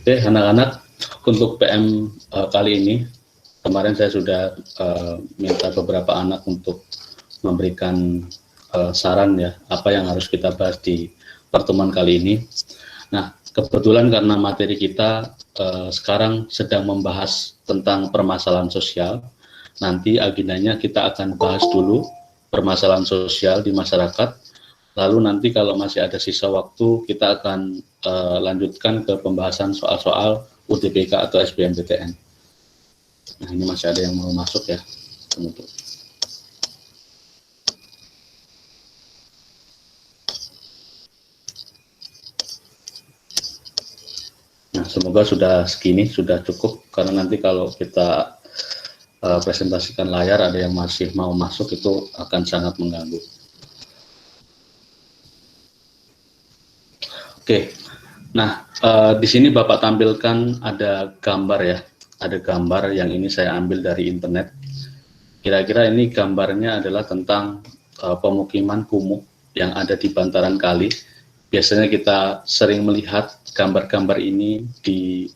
Oke, anak-anak, untuk PM kali ini, kemarin saya sudah minta beberapa anak untuk memberikan saran ya, apa yang harus kita bahas di pertemuan kali ini. Nah, kebetulan karena materi kita sekarang sedang membahas tentang permasalahan sosial, nanti agendanya kita akan bahas dulu permasalahan sosial di masyarakat, lalu nanti kalau masih ada sisa waktu, kita akan lanjutkan ke pembahasan soal-soal UTBK atau SBMPTN. Nah, ini masih ada yang mau masuk ya, teman-teman. Nah, semoga sudah segini, sudah cukup, karena nanti kalau kita presentasikan layar, ada yang masih mau masuk, itu akan sangat mengganggu. Oke, nah di sini Bapak tampilkan ada gambar ya, ada gambar yang ini saya ambil dari internet. Kira-kira ini gambarnya adalah tentang pemukiman kumuh yang ada di bantaran kali. Biasanya kita sering melihat gambar-gambar ini di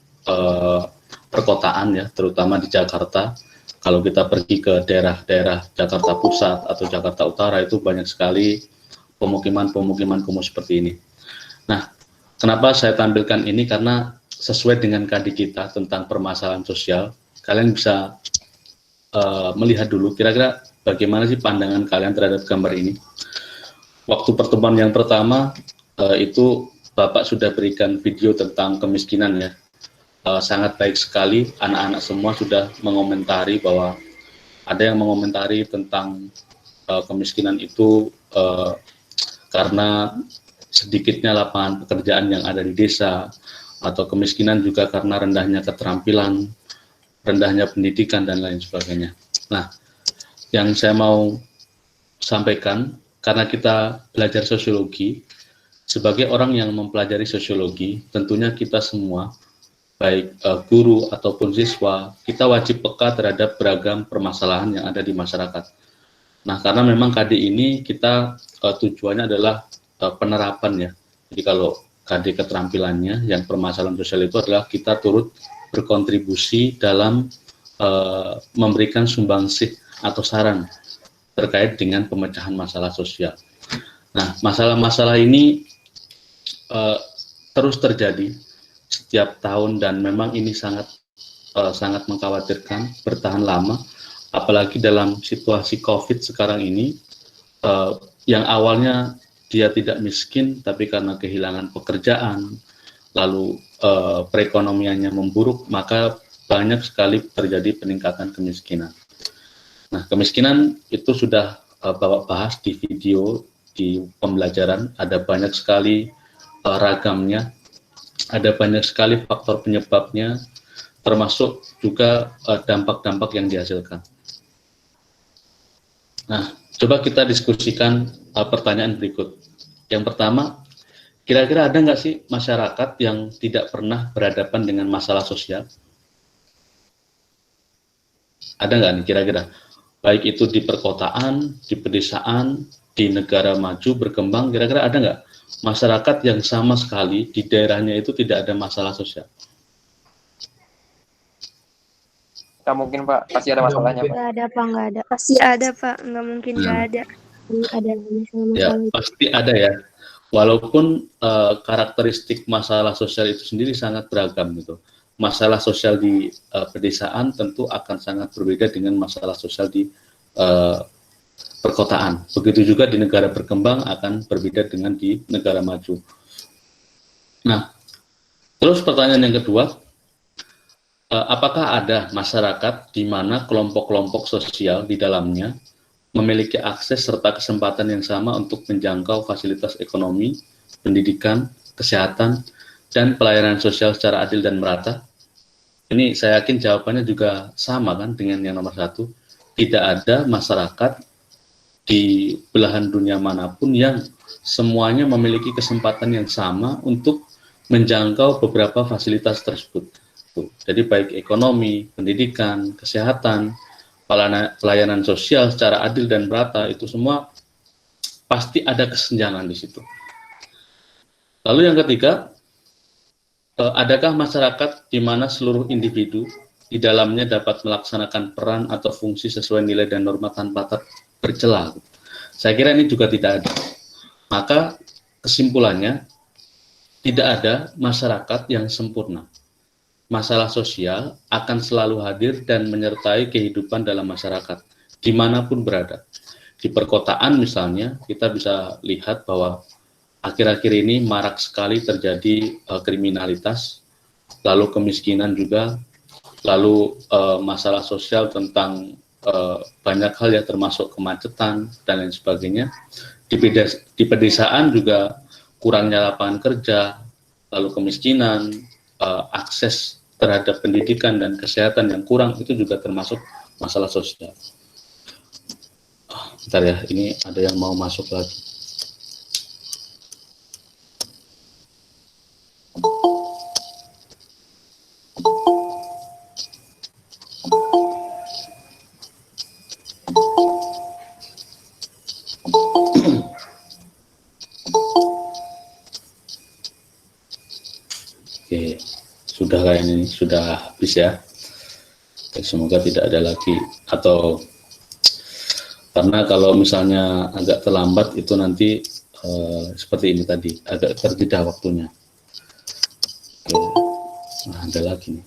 perkotaan ya, terutama di Jakarta. Kalau kita pergi ke daerah-daerah Jakarta Pusat atau Jakarta Utara, itu banyak sekali pemukiman-pemukiman kumuh seperti ini. Nah, kenapa saya tampilkan ini? Karena sesuai dengan KD kita tentang permasalahan sosial, kalian bisa melihat dulu kira-kira bagaimana sih pandangan kalian terhadap gambar ini. Waktu pertemuan yang pertama itu Bapak sudah berikan video tentang kemiskinan ya. Sangat baik sekali, anak-anak semua sudah mengomentari bahwa ada yang mengomentari tentang kemiskinan itu karena sedikitnya lapangan pekerjaan yang ada di desa, atau kemiskinan juga karena rendahnya keterampilan, rendahnya pendidikan, dan lain sebagainya. Nah, yang saya mau sampaikan, karena kita belajar sosiologi, sebagai orang yang mempelajari sosiologi, tentunya kita semua, baik guru ataupun siswa, kita wajib peka terhadap beragam permasalahan yang ada di masyarakat. Nah, karena memang KD ini kita tujuannya adalah penerapan ya. Jadi kalau KD keterampilannya, yang permasalahan sosial itu adalah kita turut berkontribusi dalam memberikan sumbangsih atau saran terkait dengan pemecahan masalah sosial. Nah, masalah-masalah ini terus terjadi setiap tahun, dan memang ini sangat mengkhawatirkan, bertahan lama, apalagi dalam situasi COVID sekarang ini, yang awalnya dia tidak miskin, tapi karena kehilangan pekerjaan, lalu perekonomiannya memburuk, maka banyak sekali terjadi peningkatan kemiskinan. Nah, kemiskinan itu sudah Bapak bahas di video, di pembelajaran, ada banyak sekali ragamnya, ada banyak sekali faktor penyebabnya, termasuk juga dampak-dampak yang dihasilkan. Nah, coba kita diskusikan pertanyaan berikut. Yang pertama, kira-kira ada nggak sih masyarakat yang tidak pernah berhadapan dengan masalah sosial? Ada nggak nih kira-kira? Baik itu di perkotaan, di pedesaan, di negara maju berkembang, kira-kira ada nggak masyarakat yang sama sekali di daerahnya itu tidak ada masalah sosial? Nggak mungkin Pak, pasti ada masalahnya Pak. Nggak ada Pak, nggak ada. Pasti ada Pak, nggak mungkin nggak ada. Ada masalah. Ya, pasti ada ya. Walaupun karakteristik masalah sosial itu sendiri sangat beragam gitu. Masalah sosial di pedesaan tentu akan sangat berbeda dengan masalah sosial di perkotaan. Begitu juga di negara berkembang akan berbeda dengan di negara maju. Nah, terus pertanyaan yang kedua, apakah ada masyarakat di mana kelompok-kelompok sosial di dalamnya memiliki akses serta kesempatan yang sama untuk menjangkau fasilitas ekonomi, pendidikan, kesehatan, dan pelayanan sosial secara adil dan merata? Ini saya yakin jawabannya juga sama kan dengan yang nomor 1. Tidak ada masyarakat di belahan dunia manapun yang semuanya memiliki kesempatan yang sama untuk menjangkau beberapa fasilitas tersebut. Jadi baik ekonomi, pendidikan, kesehatan, pelayanan sosial secara adil dan merata, itu semua pasti ada kesenjangan di situ. Lalu yang ketiga, adakah masyarakat di mana seluruh individu di dalamnya dapat melaksanakan peran atau fungsi sesuai nilai dan norma tanpa bercela? Saya kira ini juga tidak ada. Maka kesimpulannya, tidak ada masyarakat yang sempurna. Masalah sosial akan selalu hadir dan menyertai kehidupan dalam masyarakat, dimanapun berada. Di perkotaan misalnya, kita bisa lihat bahwa akhir-akhir ini marak sekali terjadi kriminalitas, lalu kemiskinan juga, lalu masalah sosial tentang banyak hal ya, termasuk kemacetan dan lain sebagainya. Di pedesaan juga kurangnya lapangan kerja, lalu kemiskinan, akses terhadap pendidikan dan kesehatan yang kurang, itu juga termasuk masalah sosial. Bentar ya, ini ada yang mau masuk lagi. Oke, sudah kayaknya ini sudah habis ya. Semoga tidak ada lagi, atau karena kalau misalnya agak terlambat itu nanti seperti ini tadi, agak terjeda waktunya. Oke. Nah, ada lagi nih.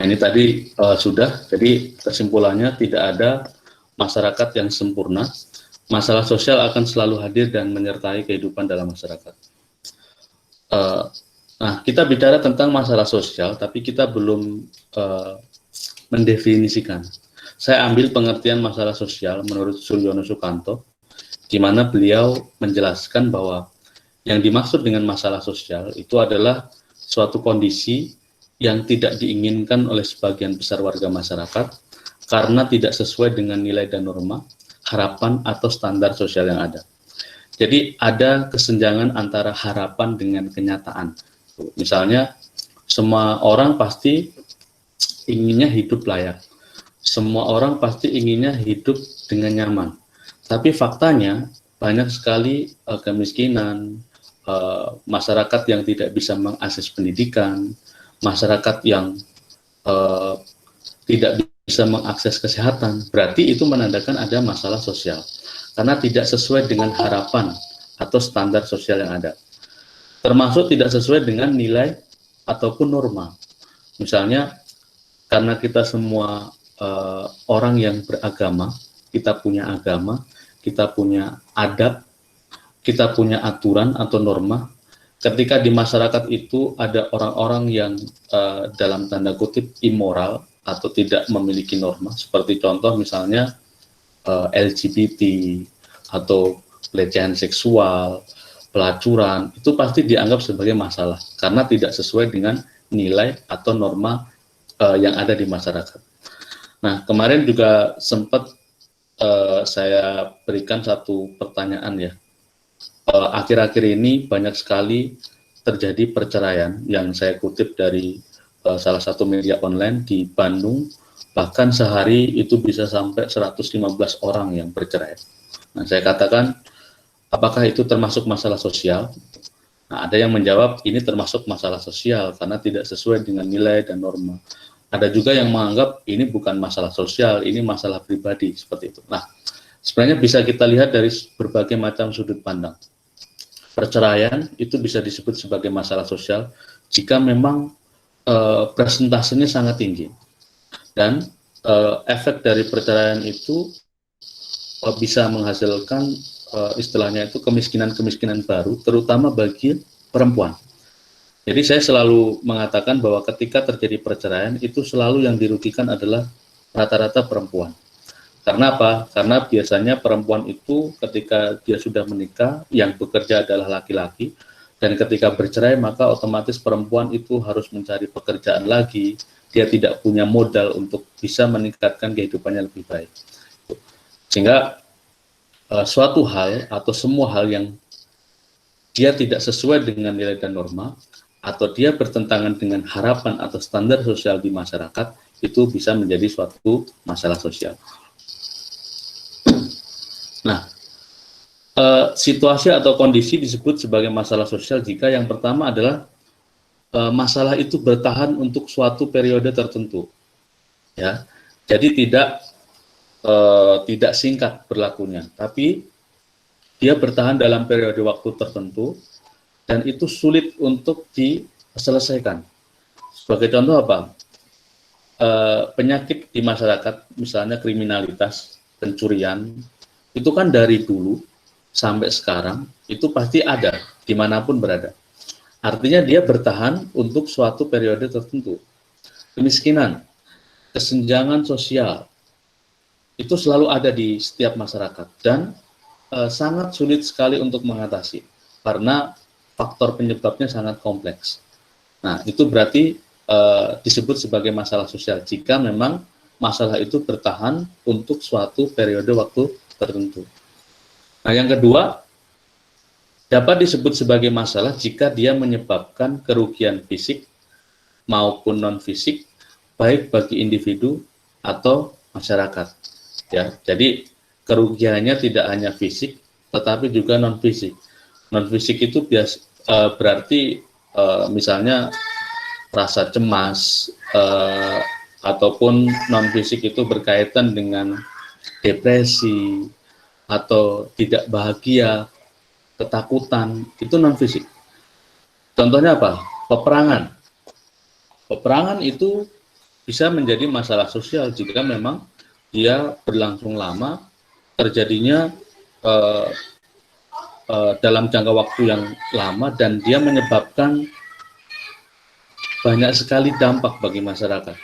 Nah, ini tadi sudah, jadi kesimpulannya tidak ada masyarakat yang sempurna. Masalah sosial akan selalu hadir dan menyertai kehidupan dalam masyarakat. Nah, kita bicara tentang masalah sosial, tapi kita belum mendefinisikan. Saya ambil pengertian masalah sosial menurut Suryono Sukanto, di mana beliau menjelaskan bahwa yang dimaksud dengan masalah sosial itu adalah suatu kondisi yang tidak diinginkan oleh sebagian besar warga masyarakat karena tidak sesuai dengan nilai dan norma, harapan atau standar sosial yang ada. Jadi ada kesenjangan antara harapan dengan kenyataan. Misalnya, semua orang pasti inginnya hidup layak. Semua orang pasti inginnya hidup dengan nyaman. Tapi faktanya banyak sekali kemiskinan, masyarakat yang tidak bisa mengakses pendidikan, masyarakat yang tidak bisa mengakses kesehatan. Berarti itu menandakan ada masalah sosial karena tidak sesuai dengan harapan atau standar sosial yang ada, termasuk tidak sesuai dengan nilai ataupun norma. Misalnya, karena kita semua orang yang beragama, kita punya agama, kita punya adab, kita punya aturan atau norma. Ketika di masyarakat itu ada orang-orang yang dalam tanda kutip immoral atau tidak memiliki norma, seperti contoh misalnya LGBT atau pelecehan seksual, pelacuran, itu pasti dianggap sebagai masalah karena tidak sesuai dengan nilai atau norma yang ada di masyarakat. Nah, kemarin juga sempat saya berikan satu pertanyaan ya. Akhir-akhir ini banyak sekali terjadi perceraian yang saya kutip dari salah satu media online di Bandung, bahkan sehari itu bisa sampai 115 orang yang bercerai. Nah, saya katakan, apakah itu termasuk masalah sosial? Nah, ada yang menjawab ini termasuk masalah sosial karena tidak sesuai dengan nilai dan norma. Ada juga yang menganggap ini bukan masalah sosial, ini masalah pribadi, seperti itu. Nah, sebenarnya bisa kita lihat dari berbagai macam sudut pandang. Perceraian itu bisa disebut sebagai masalah sosial jika memang presentasenya sangat tinggi. Dan efek dari perceraian itu bisa menghasilkan istilahnya itu kemiskinan-kemiskinan baru, terutama bagi perempuan. Jadi saya selalu mengatakan bahwa ketika terjadi perceraian itu selalu yang dirugikan adalah rata-rata perempuan. Karena apa? Karena biasanya perempuan itu ketika dia sudah menikah, yang bekerja adalah laki-laki, dan ketika bercerai maka otomatis perempuan itu harus mencari pekerjaan lagi, dia tidak punya modal untuk bisa meningkatkan kehidupannya lebih baik. Sehingga suatu hal atau semua hal yang dia tidak sesuai dengan nilai dan norma, atau dia bertentangan dengan harapan atau standar sosial di masyarakat, itu bisa menjadi suatu masalah sosial. Nah, situasi atau kondisi disebut sebagai masalah sosial jika yang pertama adalah masalah itu bertahan untuk suatu periode tertentu, ya. Jadi tidak singkat berlakunya, tapi dia bertahan dalam periode waktu tertentu dan itu sulit untuk diselesaikan. Sebagai contoh apa? Penyakit di masyarakat, misalnya kriminalitas, pencurian, itu kan dari dulu sampai sekarang itu pasti ada dimanapun berada. Artinya dia bertahan untuk suatu periode tertentu. Kemiskinan, kesenjangan sosial, itu selalu ada di setiap masyarakat dan sangat sulit sekali untuk mengatasi karena faktor penyebabnya sangat kompleks. Nah, itu berarti disebut sebagai masalah sosial jika memang masalah itu bertahan untuk suatu periode waktu tertentu. Nah, yang kedua, dapat disebut sebagai masalah jika dia menyebabkan kerugian fisik maupun non-fisik, baik bagi individu atau masyarakat. Ya, jadi kerugiannya tidak hanya fisik, tetapi juga non-fisik. Non-fisik itu berarti misalnya rasa cemas, ataupun non-fisik itu berkaitan dengan depresi, atau tidak bahagia, ketakutan, itu non-fisik. Contohnya apa? Peperangan. Peperangan itu bisa menjadi masalah sosial jika memang dia berlangsung lama, terjadinya dalam jangka waktu yang lama, dan dia menyebabkan banyak sekali dampak bagi masyarakat.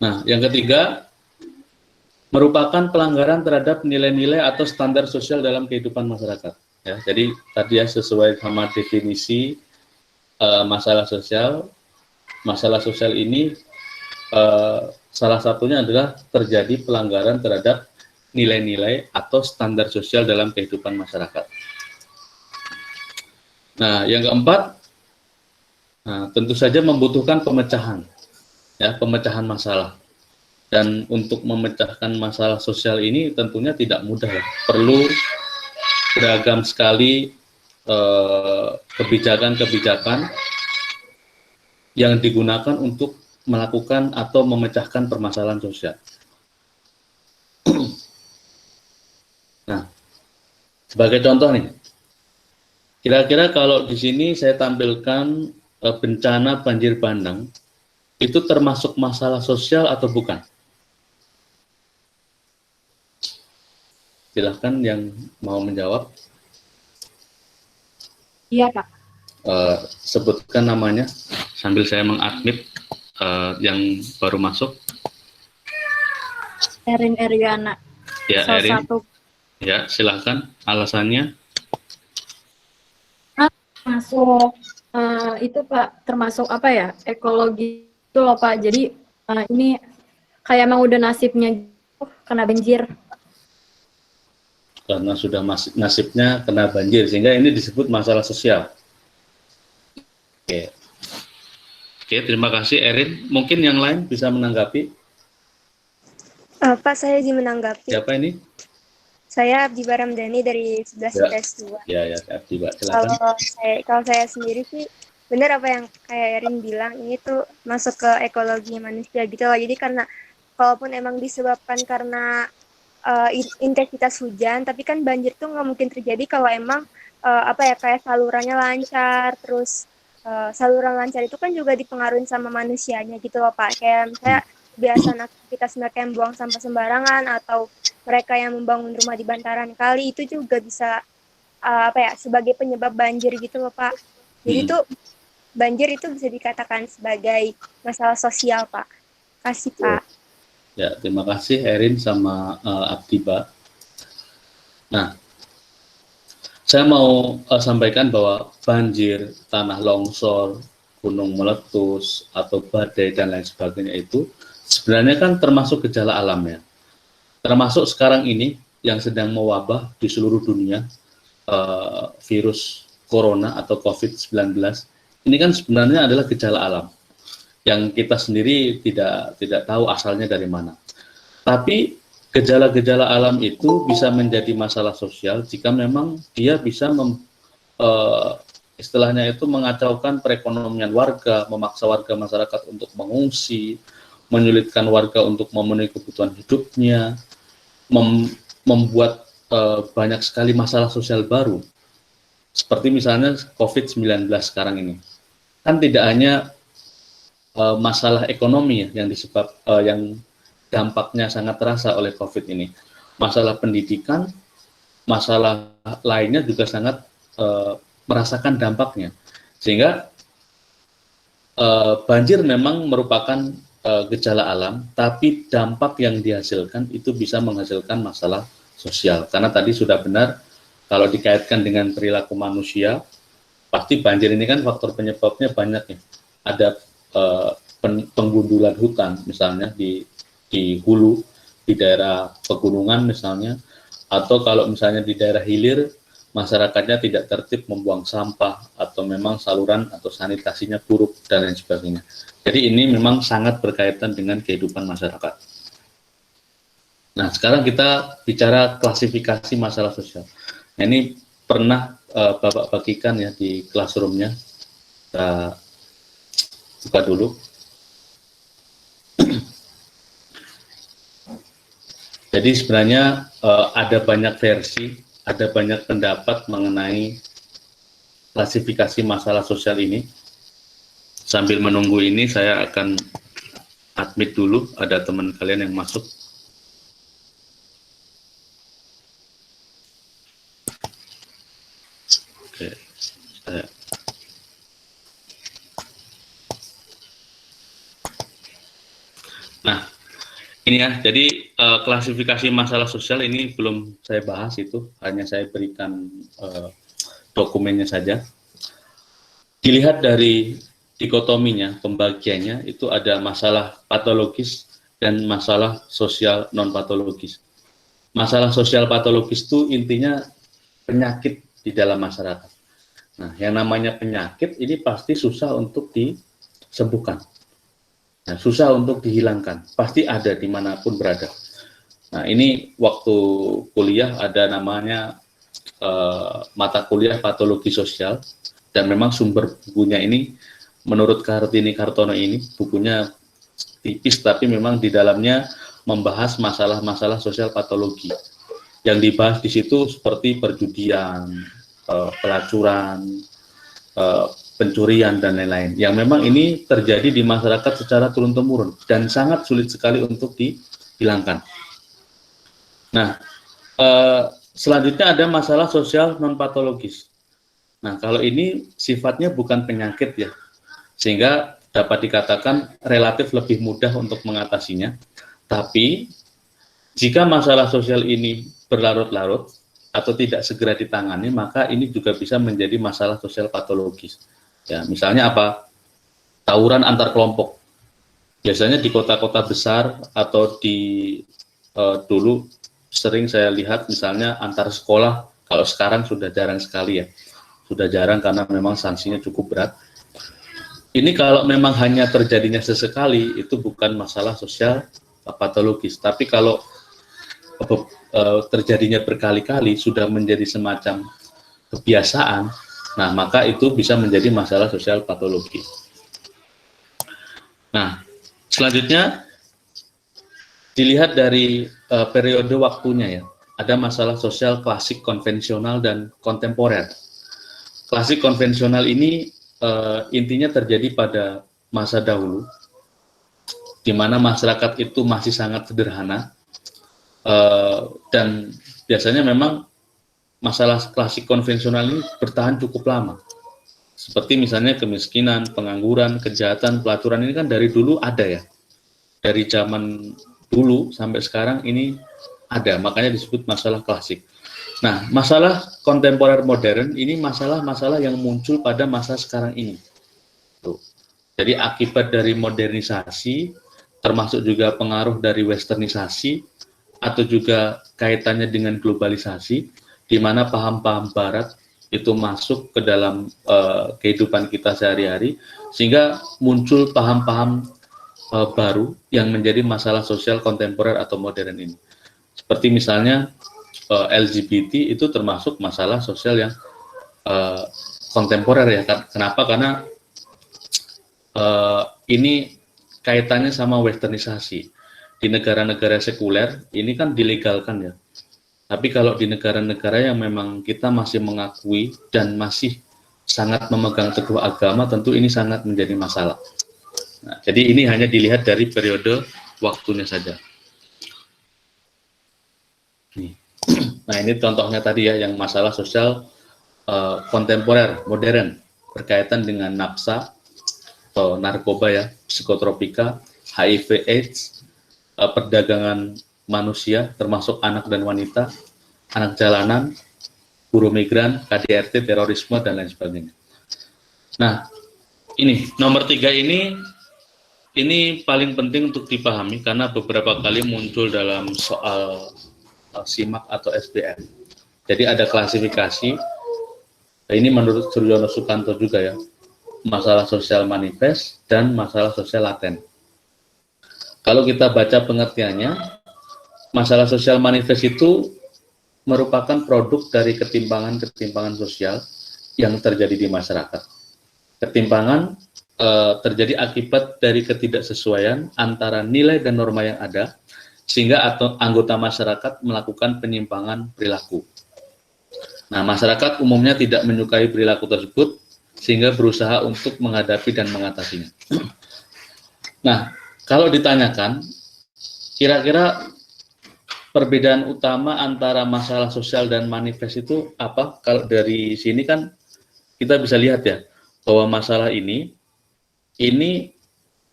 Nah, yang ketiga, merupakan pelanggaran terhadap nilai-nilai atau standar sosial dalam kehidupan masyarakat. Ya, jadi tadi ya sesuai sama definisi masalah sosial. Masalah sosial ini salah satunya adalah terjadi pelanggaran terhadap nilai-nilai atau standar sosial dalam kehidupan masyarakat. Nah, yang keempat, tentu saja membutuhkan pemecahan, ya, pemecahan masalah. Dan untuk memecahkan masalah sosial ini tentunya tidak mudah, ya. Perlu beragam sekali kebijakan-kebijakan yang digunakan untuk melakukan atau memecahkan permasalahan sosial. Nah, sebagai contoh nih, kira-kira kalau di sini saya tampilkan bencana banjir bandang, itu termasuk masalah sosial atau bukan? Silahkan yang mau menjawab. Iya, Pak. Sebutkan namanya sambil saya mengadmit yang baru masuk. Erin Eriana. Ya, Salah Erin. satu Ya, silahkan alasannya. masuk itu Pak, termasuk apa ya, ekologi itu loh Pak. Jadi ini kayak emang udah nasibnya gitu, kena banjir. Karena sudah nasibnya kena banjir, sehingga ini disebut masalah sosial. Oke, terima kasih Erin. Mungkin yang lain bisa menanggapi. Pak, saya izin menanggapi. Siapa ini? Saya Abdi Baramdani dari 11 IPS 2. Ya, Abdi, silakan. Kalau saya sendiri sih, benar apa yang kayak Erin bilang, ini tuh masuk ke ekologi manusia gitu loh. Jadi karena, kalaupun emang disebabkan karena intensitas hujan, tapi kan banjir tuh nggak mungkin terjadi kalau emang kayak salurannya lancar, terus saluran lancar itu kan juga dipengaruhi sama manusianya gitu loh Pak. Kayak misalnya kebiasaan aktivitas mereka yang buang sampah sembarangan atau mereka yang membangun rumah di bantaran kali, itu juga bisa sebagai penyebab banjir gitu loh Pak. Jadi tuh banjir itu bisa dikatakan sebagai masalah sosial Pak. Kasih Pak. Ya, terima kasih Erin sama Abdiba. Nah, saya mau sampaikan bahwa banjir, tanah longsor, gunung meletus, atau badai dan lain sebagainya itu sebenarnya kan termasuk gejala alam ya. Termasuk sekarang ini yang sedang mewabah di seluruh dunia, virus corona atau COVID-19, ini kan sebenarnya adalah gejala alam. yang kita sendiri tidak tahu asalnya dari mana. Tapi gejala-gejala alam itu bisa menjadi masalah sosial jika memang dia bisa istilahnya itu mengacaukan perekonomian warga, memaksa warga masyarakat untuk mengungsi, menyulitkan warga untuk memenuhi kebutuhan hidupnya, membuat banyak sekali masalah sosial baru. Seperti misalnya COVID-19 sekarang ini. Kan tidak hanya masalah ekonomi ya, yang dampaknya sangat terasa oleh COVID ini. Masalah pendidikan, masalah lainnya juga sangat merasakan dampaknya. Sehingga banjir memang merupakan gejala alam, tapi dampak yang dihasilkan itu bisa menghasilkan masalah sosial. Karena tadi sudah benar, kalau dikaitkan dengan perilaku manusia, pasti banjir ini kan faktor penyebabnya banyak ya. Ada penggundulan hutan misalnya di hulu, di daerah pegunungan misalnya, atau kalau misalnya di daerah hilir, masyarakatnya tidak tertib membuang sampah, atau memang saluran atau sanitasinya buruk, dan lain sebagainya. Jadi ini memang sangat berkaitan dengan kehidupan masyarakat. Nah, sekarang kita bicara klasifikasi masalah sosial. Nah, ini pernah Bapak bagikan ya di classroom-nya. Kita buka dulu. Jadi sebenarnya ada banyak versi, ada banyak pendapat mengenai klasifikasi masalah sosial ini. Sambil menunggu ini, saya akan admit dulu, ada teman kalian yang masuk. Oke, saya. Nah, ini ya, jadi klasifikasi masalah sosial ini belum saya bahas itu, hanya saya berikan dokumennya saja. Dilihat dari dikotominya, pembagiannya, itu ada masalah patologis dan masalah sosial non-patologis. Masalah sosial patologis itu intinya penyakit di dalam masyarakat. Nah, yang namanya penyakit ini pasti susah untuk disembuhkan. Nah, susah untuk dihilangkan, pasti ada dimanapun berada. Nah, ini waktu kuliah ada namanya mata kuliah patologi sosial, dan memang sumber bukunya ini, menurut Kartini Kartono ini, bukunya tipis, tapi memang di dalamnya membahas masalah-masalah sosial patologi. Yang dibahas di situ seperti perjudian, pelacuran, pencurian, dan lain-lain, yang memang ini terjadi di masyarakat secara turun-temurun dan sangat sulit sekali untuk dihilangkan. Nah, selanjutnya ada masalah sosial non-patologis. Nah, kalau ini sifatnya bukan penyakit ya, sehingga dapat dikatakan relatif lebih mudah untuk mengatasinya. Tapi, jika masalah sosial ini berlarut-larut atau tidak segera ditangani, maka ini juga bisa menjadi masalah sosial patologis. Ya, misalnya apa? Tawuran antar kelompok. Biasanya di kota-kota besar atau di dulu sering saya lihat misalnya antar sekolah, kalau sekarang sudah jarang sekali ya. Sudah jarang karena memang sanksinya cukup berat. Ini kalau memang hanya terjadinya sesekali, itu bukan masalah sosial patologis. Tapi kalau terjadinya berkali-kali, sudah menjadi semacam kebiasaan, nah maka itu bisa menjadi masalah sosial patologi. Nah, selanjutnya dilihat dari periode waktunya ya. Ada masalah sosial klasik, konvensional, dan kontemporer. Klasik konvensional ini intinya terjadi pada masa dahulu, di mana masyarakat itu masih sangat sederhana, dan biasanya memang masalah klasik konvensional ini bertahan cukup lama. Seperti misalnya kemiskinan, pengangguran, kejahatan, pelacuran, ini kan dari dulu ada ya. Dari zaman dulu sampai sekarang ini ada, makanya disebut masalah klasik. Nah, masalah kontemporer modern ini masalah-masalah yang muncul pada masa sekarang ini. Tuh. Jadi akibat dari modernisasi, termasuk juga pengaruh dari westernisasi, atau juga kaitannya dengan globalisasi, di mana paham-paham barat itu masuk ke dalam kehidupan kita sehari-hari, sehingga muncul paham-paham baru yang menjadi masalah sosial kontemporer atau modern ini. Seperti misalnya LGBT itu termasuk masalah sosial yang kontemporer ya. Kenapa? Karena ini kaitannya sama westernisasi. Di negara-negara sekuler ini kan dilegalkan ya. Tapi kalau di negara-negara yang memang kita masih mengakui dan masih sangat memegang teguh agama, tentu ini sangat menjadi masalah. Nah, jadi ini hanya dilihat dari periode waktunya saja. Nih. Nah, ini contohnya tadi ya, yang masalah sosial kontemporer, modern, berkaitan dengan nafsa atau narkoba ya, psikotropika, HIV/AIDS, perdagangan manusia, termasuk anak dan wanita, anak jalanan, buruh migran, KDRT, terorisme, dan lain sebagainya. Nah, ini nomor 3 ini paling penting untuk dipahami karena beberapa kali muncul dalam soal SIMAK atau SBM. Jadi ada klasifikasi, ini menurut Suryono Sukanto juga ya, masalah sosial manifest dan masalah sosial laten. Kalau kita baca pengertiannya, masalah sosial manifest itu merupakan produk dari ketimpangan-ketimpangan sosial yang terjadi di masyarakat. Ketimpangan terjadi akibat dari ketidaksesuaian antara nilai dan norma yang ada, sehingga anggota masyarakat melakukan penyimpangan perilaku. Nah, masyarakat umumnya tidak menyukai perilaku tersebut, sehingga berusaha untuk menghadapi dan mengatasinya. Nah, kalau ditanyakan, kira-kira perbedaan utama antara masalah sosial dan manifest itu apa? Kalau dari sini kan kita bisa lihat ya, bahwa masalah ini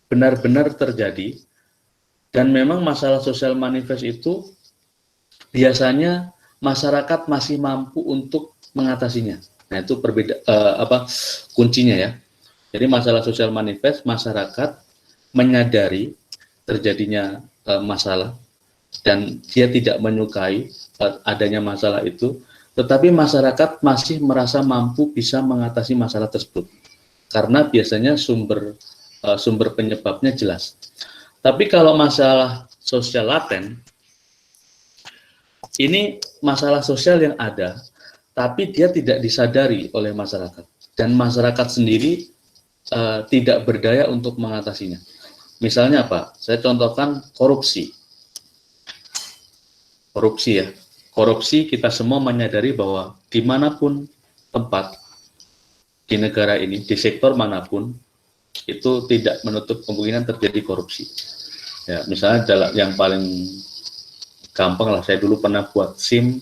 benar-benar terjadi, dan memang masalah sosial manifest itu biasanya masyarakat masih mampu untuk mengatasinya. Nah, itu kuncinya ya. Jadi masalah sosial manifest, masyarakat menyadari terjadinya masalah dan dia tidak menyukai adanya masalah itu, tetapi masyarakat masih merasa mampu bisa mengatasi masalah tersebut karena biasanya sumber penyebabnya jelas. Tapi kalau masalah sosial laten, ini masalah sosial yang ada, tapi dia tidak disadari oleh masyarakat, dan masyarakat sendiri tidak berdaya untuk mengatasinya. Misalnya apa? Saya contohkan korupsi. Korupsi ya. Korupsi kita semua menyadari bahwa dimanapun tempat di negara ini, di sektor manapun, itu tidak menutup kemungkinan terjadi korupsi. Ya, misalnya yang paling gampang lah, saya dulu pernah buat SIM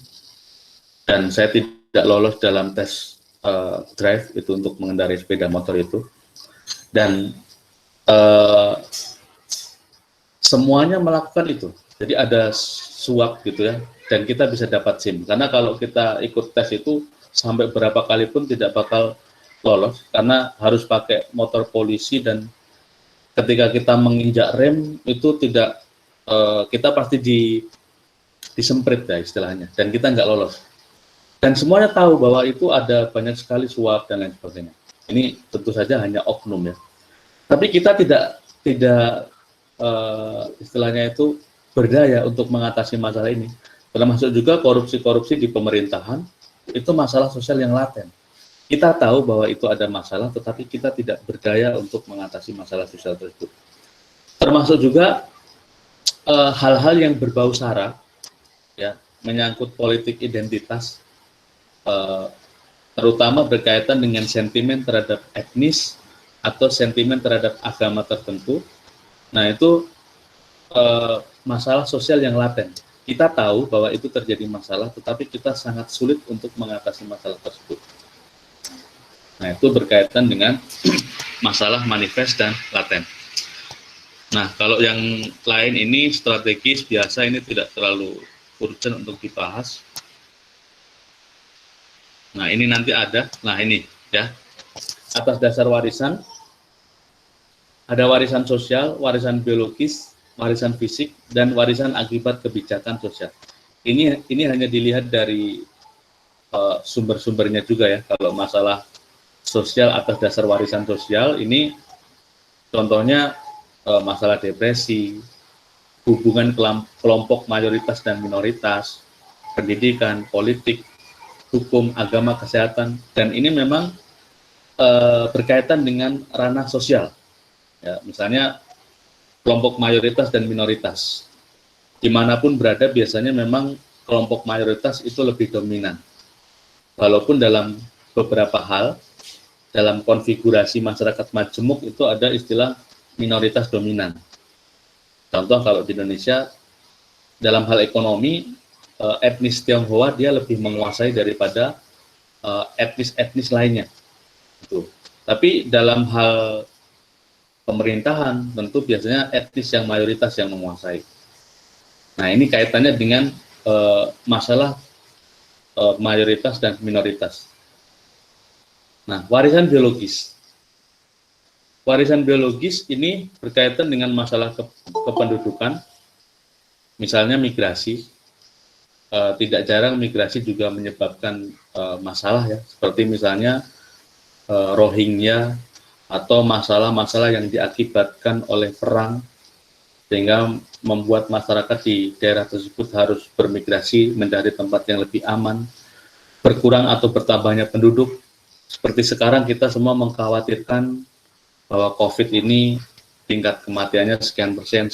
dan saya tidak lolos dalam tes drive itu untuk mengendarai sepeda motor itu, dan semuanya melakukan itu. Jadi ada suap gitu ya, dan kita bisa dapat SIM. Karena kalau kita ikut tes itu sampai berapa kali pun tidak bakal lolos, karena harus pakai motor polisi, dan ketika kita menginjak rem itu tidak, kita pasti disemprit ya istilahnya, dan kita nggak lolos. Dan semuanya tahu bahwa itu ada banyak sekali suap dan lain sebagainya. Ini tentu saja hanya oknum ya. Tapi kita tidak istilahnya itu berdaya untuk mengatasi masalah ini. Termasuk juga korupsi-korupsi di pemerintahan, itu masalah sosial yang laten. Kita tahu bahwa itu ada masalah, tetapi kita tidak berdaya untuk mengatasi masalah sosial tersebut. Termasuk juga hal-hal yang berbau sara, ya, menyangkut politik identitas, terutama berkaitan dengan sentimen terhadap etnis atau sentimen terhadap agama tertentu. Nah, itu masalah sosial yang laten. Kita tahu bahwa itu terjadi masalah, tetapi kita sangat sulit untuk mengatasi masalah tersebut. Nah, itu berkaitan dengan masalah manifest dan laten. Nah, kalau yang lain ini strategis, biasa, ini tidak terlalu urgent untuk dibahas. Nah, ini nanti ada. Nah, ini ya. Atas dasar warisan, ada warisan sosial, warisan biologis, warisan fisik, dan warisan akibat kebijakan sosial. Ini hanya dilihat dari sumber-sumbernya juga ya. Kalau masalah sosial atas dasar warisan sosial ini contohnya masalah depresi, hubungan kelompok mayoritas dan minoritas, pendidikan, politik, hukum, agama, kesehatan, dan ini memang berkaitan dengan ranah sosial. Ya, misalnya kelompok mayoritas dan minoritas, dimanapun berada biasanya memang kelompok mayoritas itu lebih dominan. Walaupun dalam beberapa hal, dalam konfigurasi masyarakat majemuk itu ada istilah minoritas dominan. Contoh kalau di Indonesia, dalam hal ekonomi, etnis Tionghoa dia lebih menguasai daripada etnis-etnis lainnya. Gitu. Tapi dalam hal pemerintahan tentu biasanya etnis yang mayoritas yang menguasai. Nah ini kaitannya dengan masalah mayoritas dan minoritas. Nah warisan biologis. Warisan biologis ini berkaitan dengan masalah kependudukan, misalnya migrasi. Tidak jarang migrasi juga menyebabkan masalah ya, seperti misalnya Rohingya atau masalah-masalah yang diakibatkan oleh perang sehingga membuat masyarakat di daerah tersebut harus bermigrasi mencari tempat yang lebih aman, berkurang atau bertambahnya penduduk. Seperti sekarang kita semua mengkhawatirkan bahwa COVID ini tingkat kematiannya sekian persen,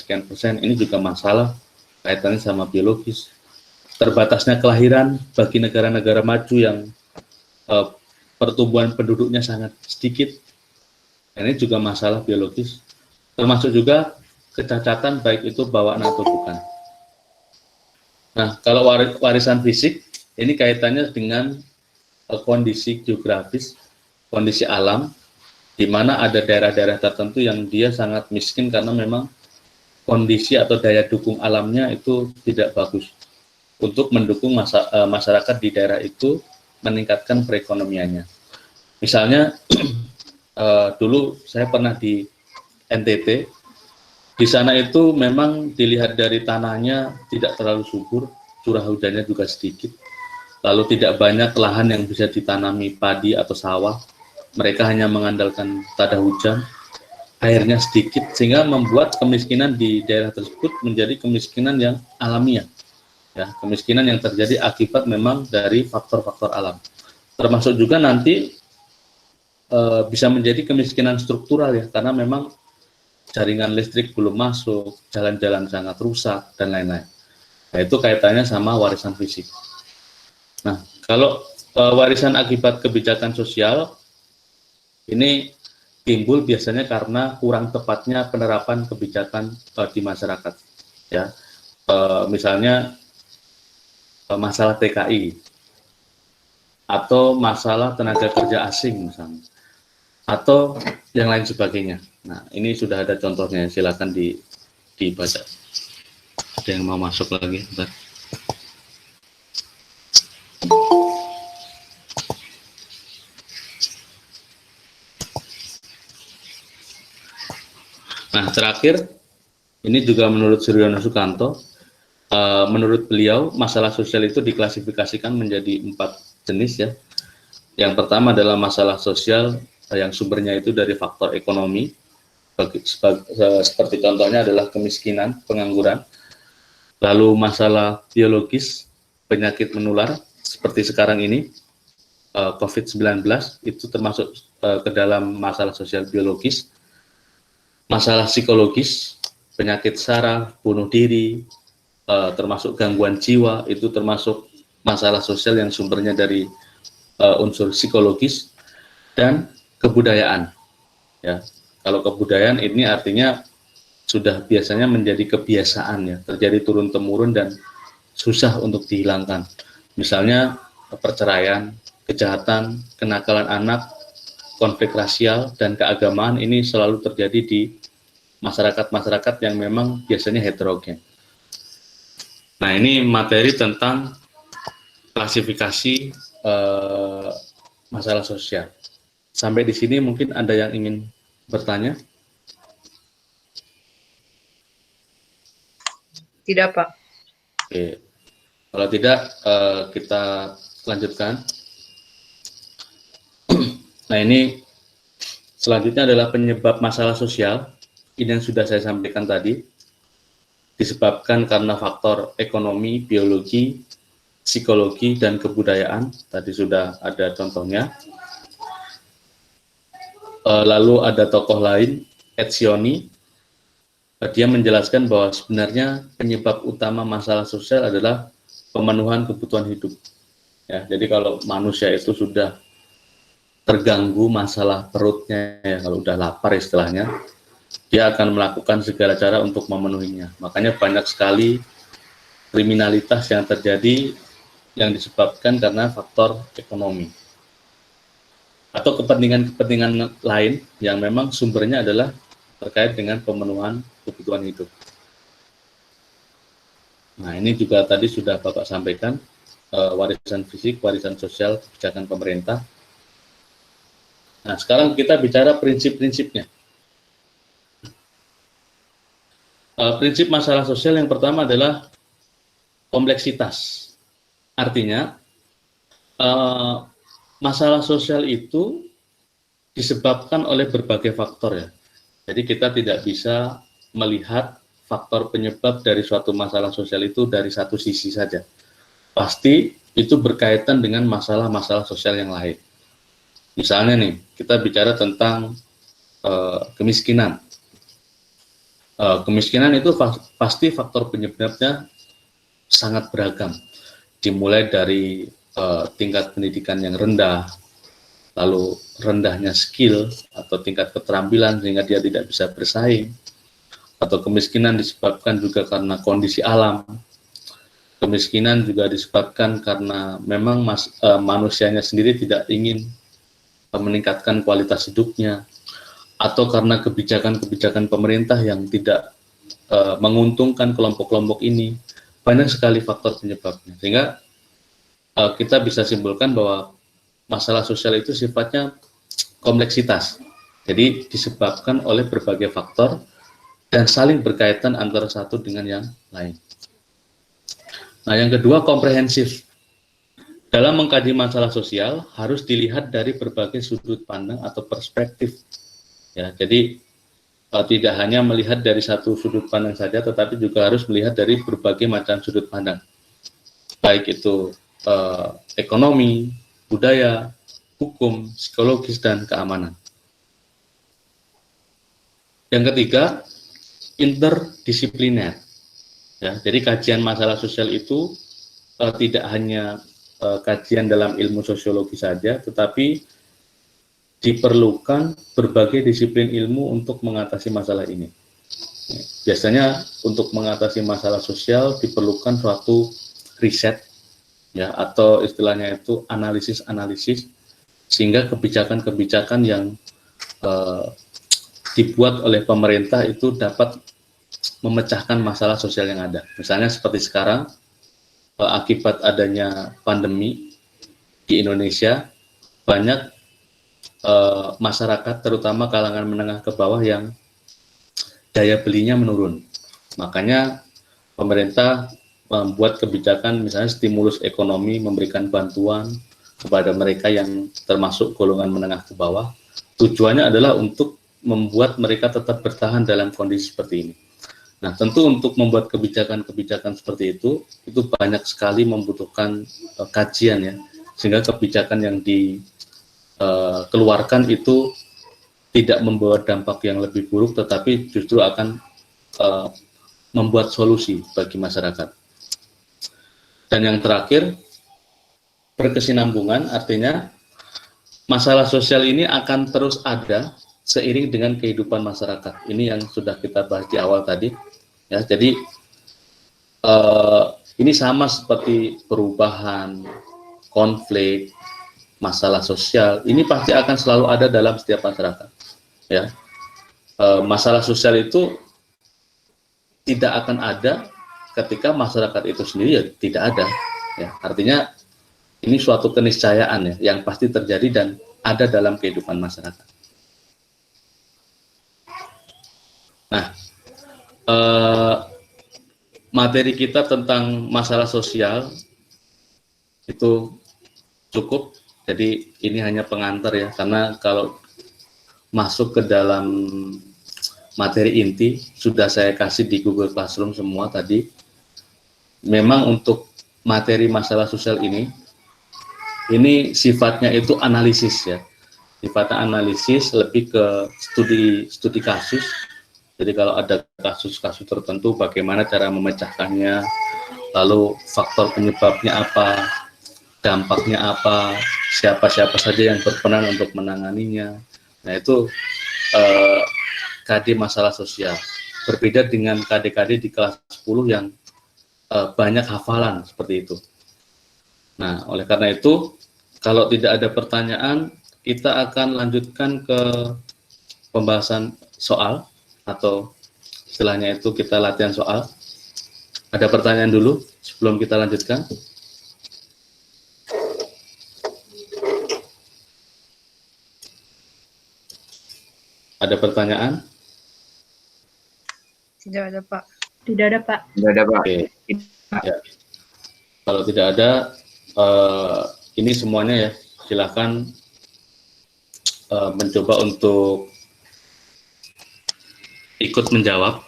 ini juga masalah kaitannya sama biologis. Terbatasnya kelahiran bagi negara-negara maju yang pertumbuhan penduduknya sangat sedikit, ini juga masalah biologis, termasuk juga kecacatan baik itu bawaan atau bukan. Nah, kalau warisan fisik, ini kaitannya dengan kondisi geografis, kondisi alam, di mana ada daerah-daerah tertentu yang dia sangat miskin karena memang kondisi atau daya dukung alamnya itu tidak bagus untuk mendukung masyarakat di daerah itu meningkatkan perekonomiannya. Misalnya dulu saya pernah di NTT, di sana itu memang dilihat dari tanahnya tidak terlalu subur, curah hujannya juga sedikit, lalu tidak banyak lahan yang bisa ditanami padi atau sawah, mereka hanya mengandalkan tada hujan, airnya sedikit, sehingga membuat kemiskinan di daerah tersebut menjadi kemiskinan yang alamiah. Ya, kemiskinan yang terjadi akibat memang dari faktor-faktor alam. Termasuk juga nanti bisa menjadi kemiskinan struktural ya, karena memang jaringan listrik belum masuk, jalan-jalan sangat rusak, dan lain-lain. Nah, itu kaitannya sama warisan fisik. Nah, kalau warisan akibat kebijakan sosial, ini timbul biasanya karena kurang tepatnya penerapan kebijakan di masyarakat. Ya, misalnya masalah TKI atau masalah tenaga kerja asing misalnya, atau yang lain sebagainya. Nah, ini sudah ada contohnya, silakan dibaca. Ada yang mau masuk lagi? Bentar. Nah, terakhir, ini juga menurut Suryono Sukanto, menurut beliau, masalah sosial itu diklasifikasikan menjadi 4 jenis ya. Yang pertama adalah masalah sosial yang sumbernya itu dari faktor ekonomi, seperti contohnya adalah kemiskinan, pengangguran. Lalu masalah biologis, penyakit menular, seperti sekarang ini, COVID-19, itu termasuk ke dalam masalah sosial biologis. Masalah psikologis, penyakit saraf, bunuh diri, termasuk gangguan jiwa, itu termasuk masalah sosial yang sumbernya dari unsur psikologis. Dan kebudayaan. Ya, kalau kebudayaan ini artinya sudah biasanya menjadi kebiasaan ya, terjadi turun-temurun dan susah untuk dihilangkan. Misalnya perceraian, kejahatan, kenakalan anak, konflik rasial, dan keagamaan ini selalu terjadi di masyarakat-masyarakat yang memang biasanya heterogen. Nah, ini materi tentang klasifikasi masalah sosial. Sampai di sini mungkin ada yang ingin bertanya? Tidak, Pak. Oke. Kalau tidak, kita lanjutkan. Nah, ini selanjutnya adalah penyebab masalah sosial. Ini yang sudah saya sampaikan tadi, disebabkan karena faktor ekonomi, biologi, psikologi, dan kebudayaan. Tadi sudah ada contohnya. Lalu ada tokoh lain, Etzioni. Dia menjelaskan bahwa sebenarnya penyebab utama masalah sosial adalah pemenuhan kebutuhan hidup. Ya, jadi kalau manusia itu sudah terganggu masalah perutnya, ya, kalau udah lapar istilahnya, dia akan melakukan segala cara untuk memenuhinya. Makanya banyak sekali kriminalitas yang terjadi yang disebabkan karena faktor ekonomi atau kepentingan-kepentingan lain yang memang sumbernya adalah terkait dengan pemenuhan kebutuhan hidup. Nah, ini juga tadi sudah Bapak sampaikan, warisan fisik, warisan sosial, kebijakan pemerintah. Nah, sekarang kita bicara prinsip-prinsipnya. Prinsip masalah sosial yang pertama adalah kompleksitas. Artinya, masalah sosial itu disebabkan oleh berbagai faktor ya. Jadi kita tidak bisa melihat faktor penyebab dari suatu masalah sosial itu dari satu sisi saja. Pasti itu berkaitan dengan masalah-masalah sosial yang lain. Misalnya nih, kita bicara tentang kemiskinan. Kemiskinan itu pasti faktor penyebabnya sangat beragam. Dimulai dari tingkat pendidikan yang rendah, lalu rendahnya skill atau tingkat keterampilan sehingga dia tidak bisa bersaing, atau kemiskinan disebabkan juga karena kondisi alam. Kemiskinan juga disebabkan karena memang manusianya sendiri tidak ingin meningkatkan kualitas hidupnya, atau karena kebijakan-kebijakan pemerintah yang tidak menguntungkan kelompok-kelompok ini. Banyak sekali faktor penyebabnya, sehingga kita bisa simpulkan bahwa masalah sosial itu sifatnya kompleksitas. Jadi disebabkan oleh berbagai faktor dan saling berkaitan antara satu dengan yang lain. Nah, yang kedua, komprehensif. Dalam mengkaji masalah sosial harus dilihat dari berbagai sudut pandang atau perspektif. Ya, jadi tidak hanya melihat dari satu sudut pandang saja, tetapi juga harus melihat dari berbagai macam sudut pandang. Baik itu ekonomi, budaya, hukum, psikologis, dan keamanan. Yang ketiga, interdisipliner. Ya, jadi kajian masalah sosial itu tidak hanya kajian dalam ilmu sosiologi saja, tetapi diperlukan berbagai disiplin ilmu untuk mengatasi masalah ini. Biasanya untuk mengatasi masalah sosial diperlukan suatu riset, ya, atau istilahnya itu analisis, sehingga kebijakan-kebijakan yang dibuat oleh pemerintah itu dapat memecahkan masalah sosial yang ada. Misalnya seperti sekarang, akibat adanya pandemi di Indonesia, banyak masyarakat, terutama kalangan menengah ke bawah, yang daya belinya menurun. Makanya pemerintah membuat kebijakan, misalnya stimulus ekonomi, memberikan bantuan kepada mereka yang termasuk golongan menengah ke bawah. Tujuannya adalah untuk membuat mereka tetap bertahan dalam kondisi seperti ini. Nah, tentu untuk membuat kebijakan-kebijakan seperti itu banyak sekali membutuhkan kajian ya, sehingga kebijakan yang dikeluarkan itu tidak membawa dampak yang lebih buruk, tetapi justru akan membuat solusi bagi masyarakat. Dan yang terakhir, berkesinambungan, artinya masalah sosial ini akan terus ada seiring dengan kehidupan masyarakat. Ini yang sudah kita bahas di awal tadi. Ya, jadi ini sama seperti perubahan, konflik, masalah sosial. Ini pasti akan selalu ada dalam setiap masyarakat. Ya, masalah sosial itu tidak akan ada ketika masyarakat itu sendiri ya tidak ada. Ya, artinya ini suatu keniscayaan ya, yang pasti terjadi dan ada dalam kehidupan masyarakat. Nah, materi kita tentang masalah sosial itu cukup. Jadi ini hanya pengantar ya, karena kalau masuk ke dalam materi inti sudah saya kasih di Google Classroom semua tadi. Memang untuk materi masalah sosial ini sifatnya itu analisis ya. Sifatnya analisis, lebih ke studi kasus. Jadi kalau ada kasus-kasus tertentu, bagaimana cara memecahkannya, lalu faktor penyebabnya apa, dampaknya apa, siapa-siapa saja yang berperan untuk menanganinya. Nah itu KD masalah sosial. Berbeda dengan KD-KD di kelas 10 yang banyak hafalan seperti itu. Nah, oleh karena itu, kalau tidak ada pertanyaan, kita akan lanjutkan ke pembahasan soal, atau istilahnya itu kita latihan soal. Ada pertanyaan dulu sebelum kita lanjutkan? Ada pertanyaan? Tidak ada, Pak. Tidak ada, Pak. Tidak ada, Pak. Oke. Ya. Kalau tidak ada, ini semuanya ya, silakan mencoba untuk ikut menjawab.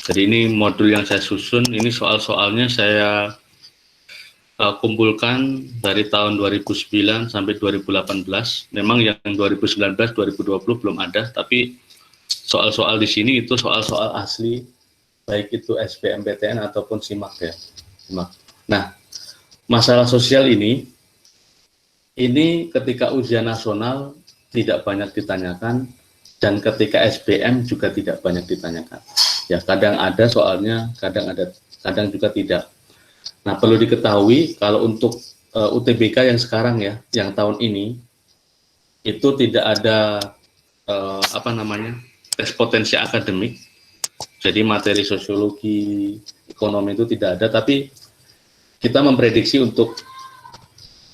Jadi ini modul yang saya susun, ini soal-soalnya saya kumpulkan dari tahun 2009 sampai 2018. Memang yang 2019, 2020 belum ada, tapi soal-soal di sini itu soal-soal asli, baik itu SBMPTN ataupun SIMAK ya. SIMAK. Nah, masalah sosial ini ketika ujian nasional tidak banyak ditanyakan, dan ketika SBM juga tidak banyak ditanyakan. Ya, kadang ada soalnya, kadang juga tidak. Nah, perlu diketahui kalau untuk UTBK yang sekarang ya, yang tahun ini itu tidak ada tes potensi akademik. Jadi materi sosiologi, ekonomi itu tidak ada, tapi kita memprediksi untuk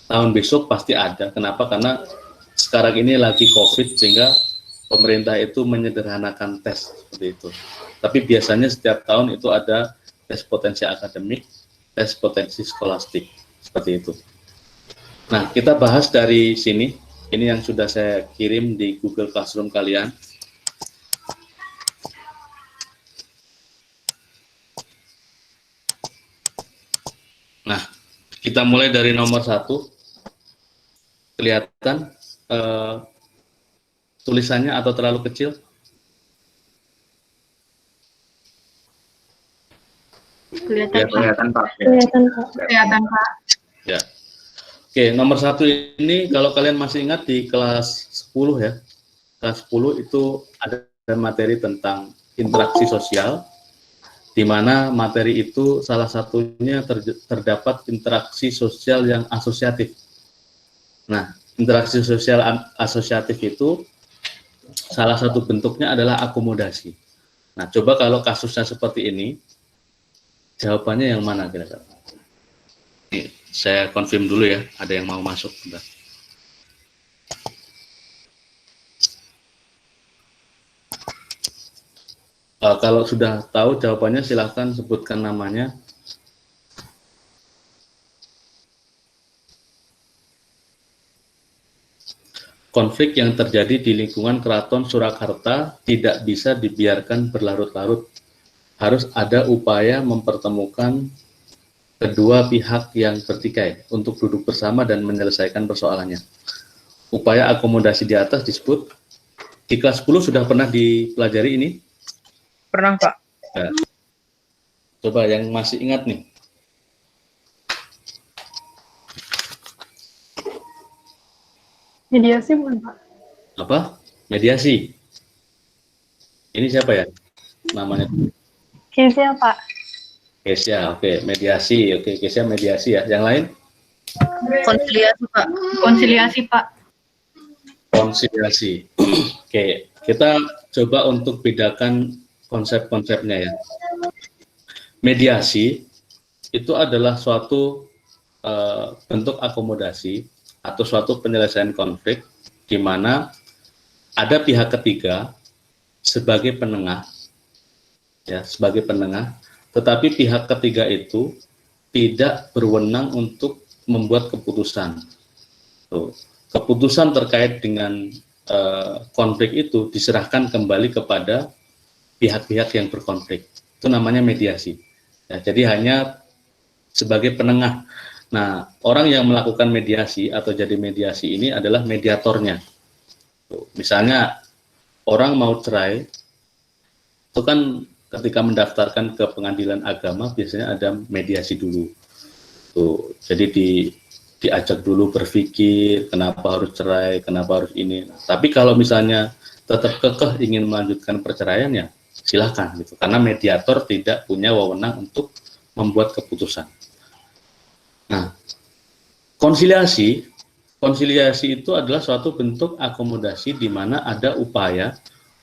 tahun besok pasti ada. Kenapa? Karena sekarang ini lagi COVID, sehingga pemerintah itu menyederhanakan tes seperti itu. Tapi biasanya setiap tahun itu ada tes potensi akademik, tes potensi skolastik, seperti itu. Nah, kita bahas dari sini. Ini yang sudah saya kirim di Google Classroom kalian. Nah, kita mulai dari nomor 1. Kelihatan tulisannya atau terlalu kecil? Kelihatan, Ya, Pak. Kelihatan, Pak. Kelihatan, Pak. Kelihatan, Pak. Ya. Oke, nomor 1 ini kalau kalian masih ingat di kelas 10 ya. Kelas 10 itu ada materi tentang interaksi sosial, di mana materi itu salah satunya terdapat interaksi sosial yang asosiatif. Nah, interaksi sosial asosiatif itu salah satu bentuknya adalah akomodasi. Nah, coba kalau kasusnya seperti ini, jawabannya yang mana kira-kira? Nih, saya confirm dulu ya, ada yang mau masuk. Bentar. Kalau sudah tahu jawabannya, silahkan sebutkan namanya. Konflik yang terjadi di lingkungan Keraton Surakarta tidak bisa dibiarkan berlarut-larut. Harus ada upaya mempertemukan kedua pihak yang bertikai untuk duduk bersama dan menyelesaikan persoalannya. Upaya akomodasi di atas disebut, di kelas 10 sudah pernah dipelajari ini? Pernah, Pak. Ya. Coba yang masih ingat nih. Mediasi bukan, Pak? Apa? Mediasi. Ini siapa ya namanya? Kesia, Pak. Kesia, oke. Mediasi, oke. Kesia mediasi ya. Yang lain? Konsiliasi, Pak. Konsiliasi, Pak. Konsiliasi. Oke, kita coba untuk bedakan konsep-konsepnya ya. Mediasi itu adalah suatu bentuk akomodasi atau suatu penyelesaian konflik di mana ada pihak ketiga sebagai penengah, ya, sebagai penengah, tetapi pihak ketiga itu tidak berwenang untuk membuat keputusan. Tuh. Keputusan terkait dengan konflik itu diserahkan kembali kepada pihak-pihak yang berkonflik. Itu namanya mediasi. Ya, jadi hanya sebagai penengah. Nah, orang yang melakukan mediasi atau jadi mediasi ini adalah mediatornya. Tuh. Misalnya orang mau cerai, itu kan ketika mendaftarkan ke pengadilan agama biasanya ada mediasi dulu. Tuh, jadi diajak dulu berpikir kenapa harus cerai, kenapa harus ini. Tapi kalau misalnya tetap kekeh ingin melanjutkan perceraian ya silakan gitu. Karena mediator tidak punya wewenang untuk membuat keputusan. Nah, konsiliasi itu adalah suatu bentuk akomodasi di mana ada upaya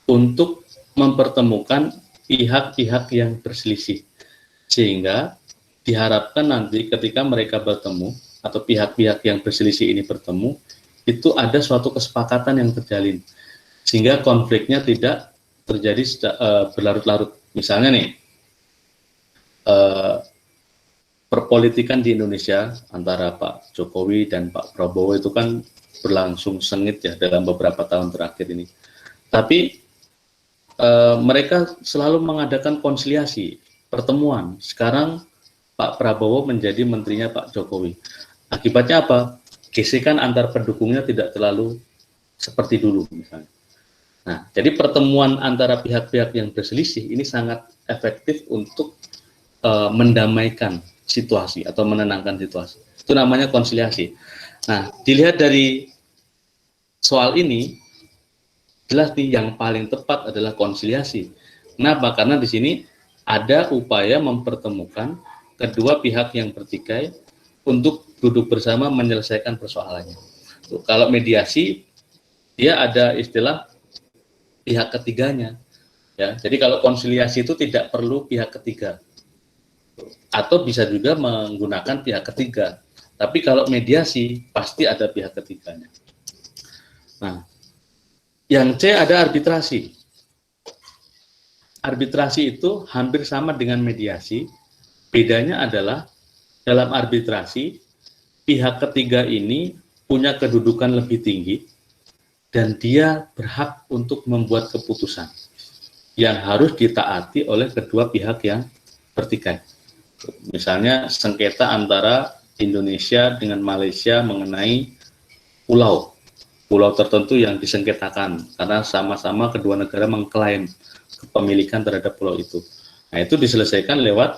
untuk mempertemukan pihak-pihak yang berselisih. Sehingga diharapkan nanti ketika mereka bertemu atau pihak-pihak yang berselisih ini bertemu, itu ada suatu kesepakatan yang terjalin, sehingga konfliknya tidak terjadi berlarut-larut. Misalnya nih, perpolitikan di Indonesia antara Pak Jokowi dan Pak Prabowo itu kan berlangsung sengit ya dalam beberapa tahun terakhir ini. Tapi mereka selalu mengadakan konsiliasi, pertemuan. Sekarang Pak Prabowo menjadi menterinya Pak Jokowi. Akibatnya apa? Gesekan antar pendukungnya tidak terlalu seperti dulu misalnya. Nah, jadi pertemuan antara pihak-pihak yang berselisih ini sangat efektif untuk mendamaikan situasi atau menenangkan situasi. Itu namanya konsiliasi. Nah, dilihat dari soal ini, jelas nih yang paling tepat adalah konsiliasi. Kenapa? Karena di sini ada upaya mempertemukan kedua pihak yang bertikai untuk duduk bersama menyelesaikan persoalannya. Tuh, kalau mediasi, dia ada istilah pihak ketiganya. Ya, jadi kalau konsiliasi itu tidak perlu pihak ketiga, atau bisa juga menggunakan pihak ketiga. Tapi kalau mediasi pasti ada pihak ketiganya. Nah, yang C ada arbitrasi. Arbitrasi itu hampir sama dengan mediasi. Bedanya adalah dalam arbitrasi, pihak ketiga ini punya kedudukan lebih tinggi dan dia berhak untuk membuat keputusan yang harus ditaati oleh kedua pihak yang bertikai. Misalnya sengketa antara Indonesia dengan Malaysia mengenai pulau tertentu yang disengketakan karena sama-sama kedua negara mengklaim kepemilikan terhadap pulau itu. Nah, itu diselesaikan lewat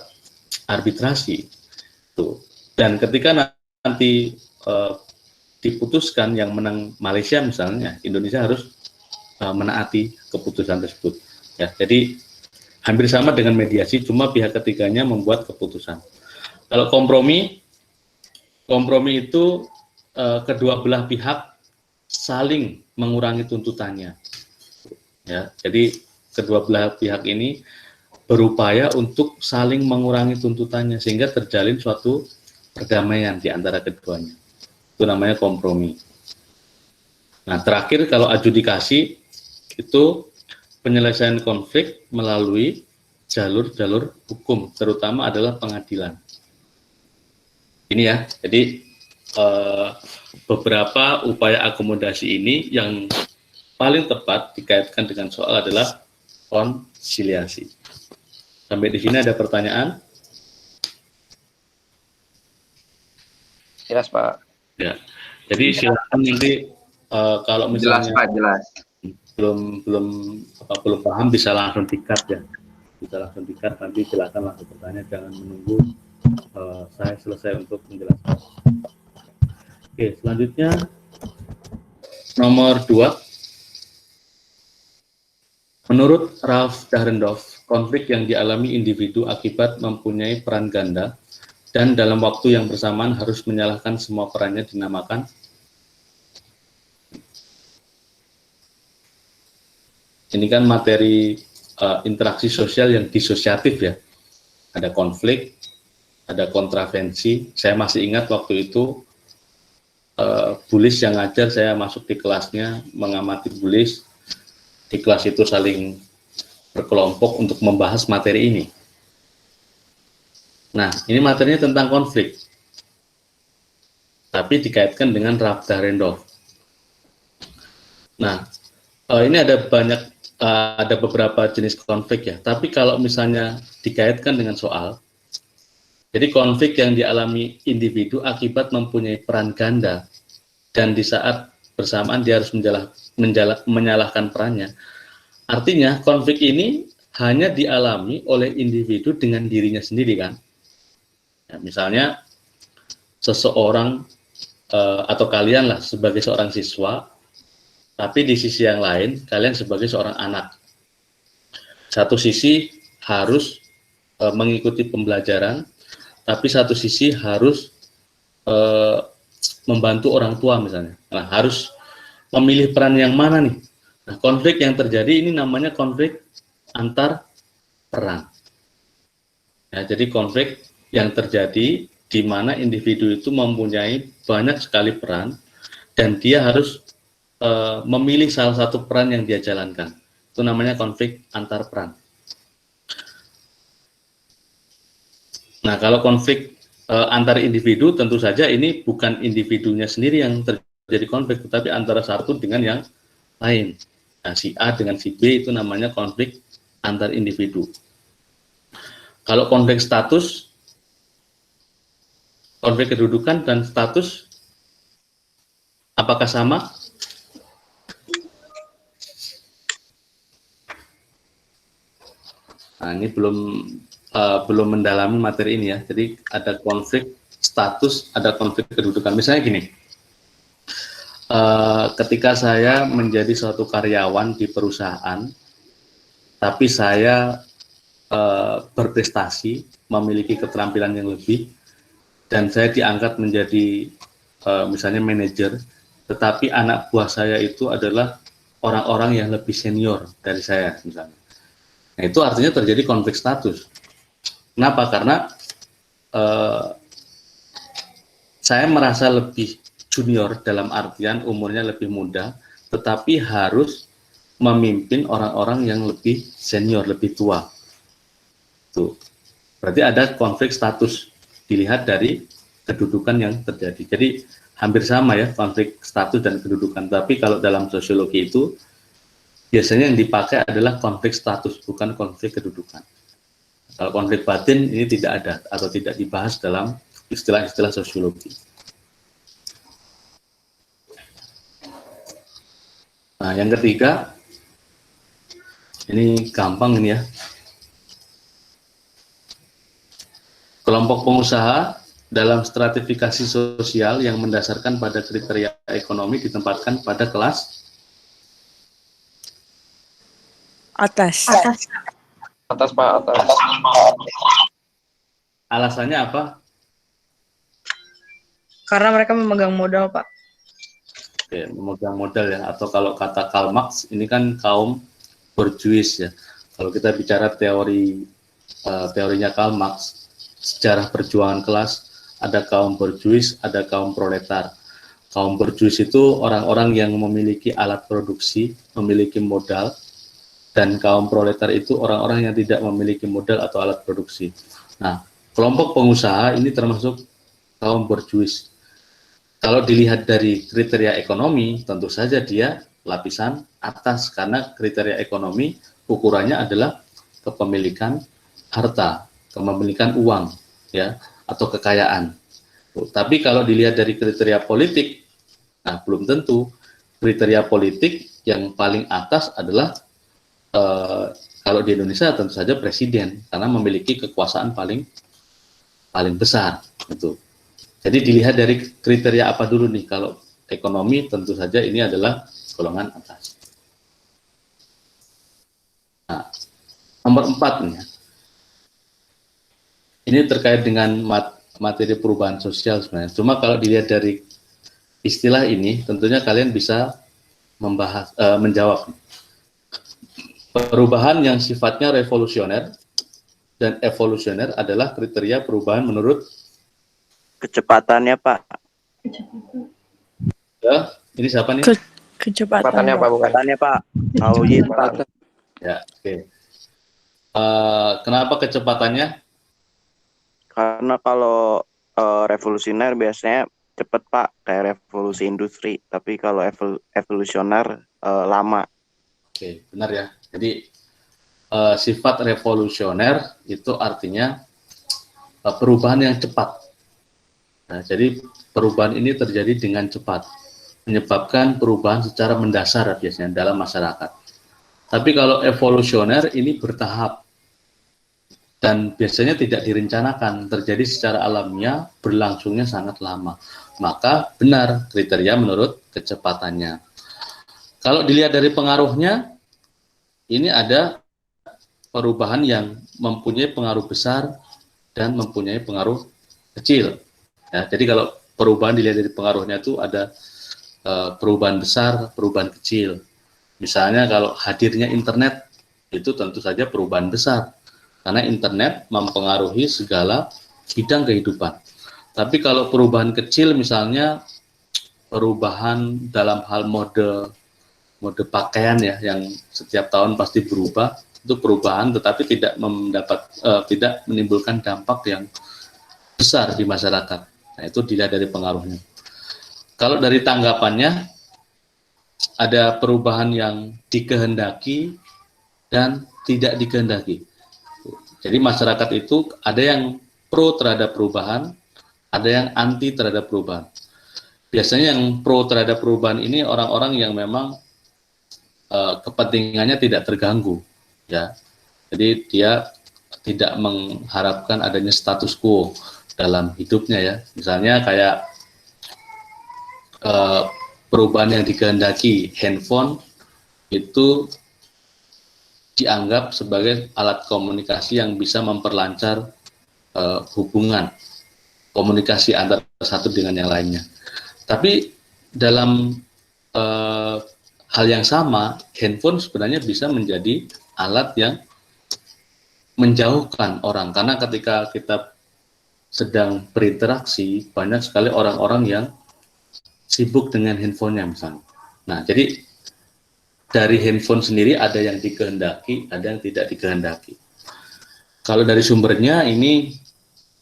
arbitrasi. Tuh. Dan ketika nanti diputuskan yang menang Malaysia misalnya, Indonesia harus menaati keputusan tersebut. Ya, jadi hampir sama dengan mediasi, cuma pihak ketiganya membuat keputusan. Kalau kompromi itu kedua belah pihak saling mengurangi tuntutannya. Ya, jadi kedua belah pihak ini berupaya untuk saling mengurangi tuntutannya sehingga terjalin suatu perdamaian di antara keduanya. Itu namanya kompromi. Nah, terakhir kalau adjudikasi itu penyelesaian konflik melalui jalur-jalur hukum, terutama adalah pengadilan. Ini ya, jadi beberapa upaya akomodasi ini yang paling tepat dikaitkan dengan soal adalah konsiliasi. Sampai di sini ada pertanyaan? Jelas, Pak. Ya, jadi silakan nanti kalau misalnya Jelas, Pak, jelas. belum paham bisa langsung di-cut ya, bisa langsung di-cut, nanti silakan langsung bertanya, jangan menunggu saya selesai untuk menjelaskan. Oke, selanjutnya nomor 2. Menurut Ralph Dahrendorf, konflik yang dialami individu akibat mempunyai peran ganda dan dalam waktu yang bersamaan harus menyalahkan semua perannya dinamakan ini kan materi interaksi sosial yang disosiatif ya. Ada konflik, ada kontravensi. Saya masih ingat waktu itu Bulis yang ngajar, saya masuk di kelasnya mengamati Bulis. Di kelas itu saling berkelompok untuk membahas materi ini. Nah, ini materinya tentang konflik. tapi dikaitkan dengan Raab Dahrendorf. Nah, ini ada beberapa jenis konflik ya, tapi kalau misalnya dikaitkan dengan soal, jadi konflik yang dialami individu akibat mempunyai peran ganda dan di saat bersamaan dia harus menyalahkan perannya. Artinya konflik ini hanya dialami oleh individu dengan dirinya sendiri kan. Ya, misalnya seseorang atau kalian lah sebagai seorang siswa, tapi di sisi yang lain kalian sebagai seorang anak. Satu sisi harus mengikuti pembelajaran, tapi satu sisi harus membantu orang tua misalnya. Nah, harus memilih peran yang mana nih? Nah, konflik yang terjadi ini namanya konflik antar peran. Ya, jadi konflik yang terjadi di mana individu itu mempunyai banyak sekali peran dan dia harus memilih salah satu peran yang dia jalankan. Itu namanya konflik antar peran. Nah, kalau konflik antar individu tentu saja ini bukan individunya sendiri yang terjadi konflik, tetapi antara satu dengan yang lain. Nah, si A dengan si B itu namanya konflik antar individu. Kalau konflik status, konflik kedudukan dan status, apakah sama? Nah, ini belum mendalami materi ini ya. Jadi ada konflik status, ada konflik kedudukan. Misalnya gini, ketika saya menjadi suatu karyawan di perusahaan, tapi saya berprestasi, memiliki keterampilan yang lebih, dan saya diangkat menjadi misalnya manajer, tetapi anak buah saya itu adalah orang-orang yang lebih senior dari saya misalnya. Nah, itu artinya terjadi konflik status. Kenapa? Karena saya merasa lebih junior dalam artian umurnya lebih muda, tetapi harus memimpin orang-orang yang lebih senior, lebih tua. Tuh. Berarti ada konflik status dilihat dari kedudukan yang terjadi. Jadi hampir sama ya konflik status dan kedudukan. Tapi kalau dalam sosiologi itu biasanya yang dipakai adalah konflik status, bukan konflik kedudukan. Kalau konflik batin ini tidak ada atau tidak dibahas dalam istilah-istilah sosiologi. Nah, yang ketiga, ini gampang ini ya. Kelompok pengusaha dalam stratifikasi sosial yang mendasarkan pada kriteria ekonomi ditempatkan pada kelas Atas. Atas Pak, atas. Alasannya apa? Karena mereka memegang modal, Pak. Oke, memegang modal ya. Atau kalau kata Karl Marx, ini kan kaum borjuis ya. Kalau kita bicara teorinya Karl Marx, sejarah perjuangan kelas, ada kaum borjuis, ada kaum proletar. Kaum borjuis itu orang-orang yang memiliki alat produksi, memiliki modal, dan kaum proletar itu orang-orang yang tidak memiliki modal atau alat produksi. Nah, kelompok pengusaha ini termasuk kaum borjuis. Kalau dilihat dari kriteria ekonomi, tentu saja dia lapisan atas, karena kriteria ekonomi ukurannya adalah kepemilikan harta, kepemilikan uang, ya, atau kekayaan. Tapi kalau dilihat dari kriteria politik, nah belum tentu. Kriteria politik yang paling atas adalah kalau di Indonesia tentu saja presiden, karena memiliki kekuasaan paling besar. Gitu. Jadi dilihat dari kriteria apa dulu nih. Kalau ekonomi tentu saja ini adalah golongan atas. Nah, nomor 4 nih. Ini terkait dengan materi perubahan sosial sebenarnya. Cuma kalau dilihat dari istilah ini, tentunya kalian bisa menjawab. Perubahan yang sifatnya revolusioner dan evolusioner adalah kriteria perubahan menurut kecepatannya, Pak. ya, ini siapa nih? Kecepatannya Pak, bukan? Kecepatannya, Pak. Auyi, Pak. Ya, oke. Kenapa kecepatannya? Karena kalau revolusioner biasanya cepet Pak, kayak revolusi industri. Tapi kalau evolusioner lama. Oke, benar ya. Jadi sifat revolusioner itu artinya perubahan yang cepat. Nah, jadi perubahan ini terjadi dengan cepat, menyebabkan perubahan secara mendasar biasanya dalam masyarakat. Tapi kalau evolusioner ini bertahap dan biasanya tidak direncanakan, terjadi secara alamiah, berlangsungnya sangat lama. Maka benar kriteria menurut kecepatannya. Kalau dilihat dari pengaruhnya, ini ada perubahan yang mempunyai pengaruh besar dan mempunyai pengaruh kecil. Ya, jadi kalau perubahan dilihat dari pengaruhnya itu ada perubahan besar, perubahan kecil. Misalnya kalau hadirnya internet itu tentu saja perubahan besar karena internet mempengaruhi segala bidang kehidupan. Tapi kalau perubahan kecil misalnya perubahan dalam hal mode pakaian ya yang setiap tahun pasti berubah, itu perubahan tetapi tidak menimbulkan dampak yang besar di masyarakat. Nah, itu dilihat dari pengaruhnya. Kalau dari tanggapannya, ada perubahan yang dikehendaki dan tidak dikehendaki. Jadi masyarakat itu ada yang pro terhadap perubahan, ada yang anti terhadap perubahan. Biasanya yang pro terhadap perubahan ini orang-orang yang memang kepentingannya tidak terganggu, ya. Jadi dia tidak mengharapkan adanya status quo dalam hidupnya ya, misalnya kayak perubahan yang dikehendaki handphone itu dianggap sebagai alat komunikasi yang bisa memperlancar hubungan komunikasi antara satu dengan yang lainnya. Tapi dalam hal yang sama, handphone sebenarnya bisa menjadi alat yang menjauhkan orang, karena ketika kita sedang berinteraksi, banyak sekali orang-orang yang sibuk dengan handphonenya misalnya. Nah, jadi dari handphone sendiri ada yang dikehendaki, ada yang tidak dikehendaki. Kalau dari sumbernya ini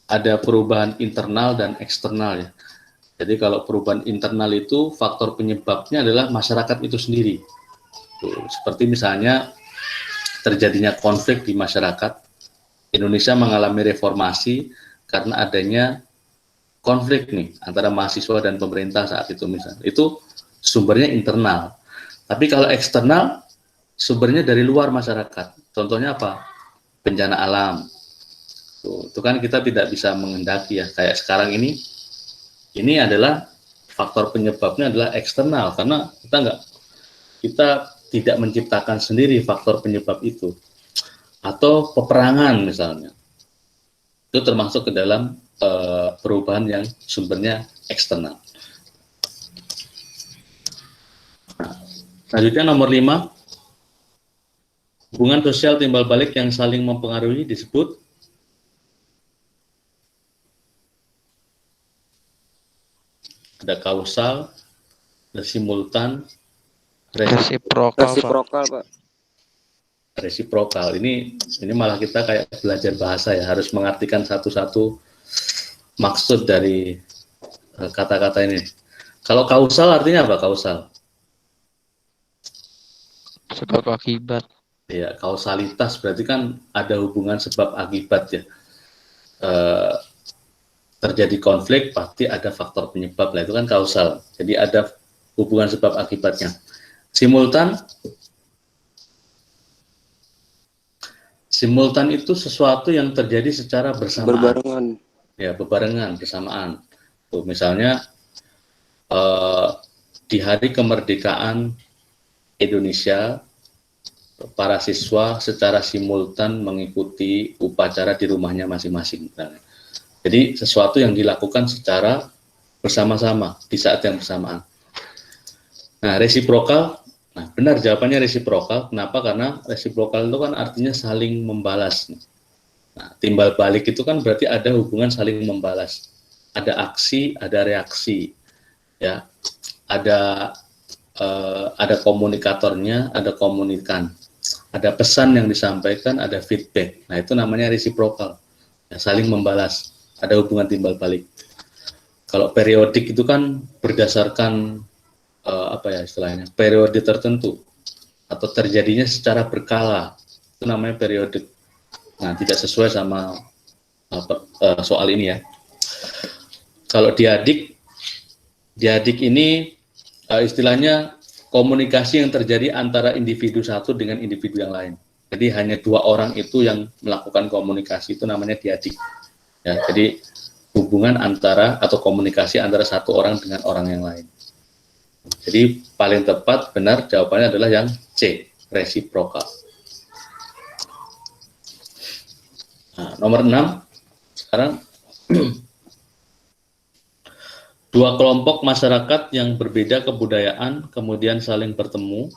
ada perubahan internal dan eksternal ya. Jadi kalau perubahan internal itu faktor penyebabnya adalah masyarakat itu sendiri. Seperti misalnya terjadinya konflik di masyarakat. Indonesia mengalami reformasi karena adanya konflik nih antara mahasiswa dan pemerintah saat itu misalnya. Itu sumbernya internal. Tapi kalau eksternal, sumbernya dari luar masyarakat. Contohnya apa? Bencana alam. Itu kan kita tidak bisa menghendaki ya. Kayak sekarang ini adalah faktor penyebabnya adalah eksternal karena kita tidak menciptakan sendiri faktor penyebab itu. Atau peperangan misalnya. Itu termasuk ke dalam perubahan yang sumbernya eksternal. Nah, selanjutnya nomor 5, hubungan sosial timbal balik yang saling mempengaruhi disebut ada kausal, ada simultan, Resiprokal, Pak. resiprokal. Ini malah kita kayak belajar bahasa ya, harus mengartikan satu-satu maksud dari kata-kata ini. Kalau kausal artinya apa kausal? Sebab akibat. Ya, kausalitas berarti kan ada hubungan sebab akibat ya. Terjadi konflik pasti ada faktor penyebab lah, itu kan kausal. Jadi ada hubungan sebab akibatnya. Simultan itu sesuatu yang terjadi secara bersamaan. Berbarengan. Ya, berbarengan, bersamaan. Tuh, misalnya di hari kemerdekaan Indonesia, para siswa secara simultan mengikuti upacara di rumahnya masing-masing. Jadi sesuatu yang dilakukan secara bersama-sama di saat yang bersamaan. Nah, resiprokal, nah benar jawabannya resiprokal. Kenapa? Karena resiprokal itu kan artinya saling membalas. Nah, timbal balik itu kan berarti ada hubungan saling membalas. Ada aksi, ada reaksi, ya. Ada komunikatornya, ada komunikan. Ada pesan yang disampaikan, ada feedback. Nah, itu namanya resiprokal. Ya, saling membalas. Ada hubungan timbal balik. Kalau periodik itu kan berdasarkan apa ya istilahnya, periode tertentu atau terjadinya secara berkala, itu namanya periodik. Nah, tidak sesuai sama soal ini ya. Kalau diadik ini istilahnya komunikasi yang terjadi antara individu satu dengan individu yang lain. Jadi hanya 2 orang itu yang melakukan komunikasi, itu namanya diadik. Ya, jadi hubungan antara atau komunikasi antara satu orang dengan orang yang lain. Jadi paling tepat benar jawabannya adalah yang C, resiprokal. Nah, nomor 6 sekarang. 2 kelompok masyarakat yang berbeda kebudayaan kemudian saling bertemu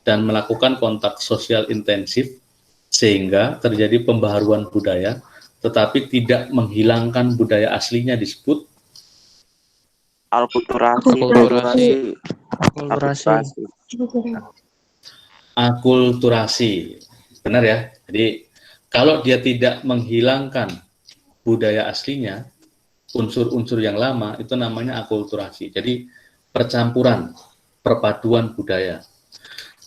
dan melakukan kontak sosial intensif sehingga terjadi pembaharuan budaya tetapi tidak menghilangkan budaya aslinya disebut Akulturasi. akulturasi. Benar ya? Jadi kalau dia tidak menghilangkan budaya aslinya, unsur-unsur yang lama, itu namanya akulturasi. Jadi percampuran, perpaduan budaya.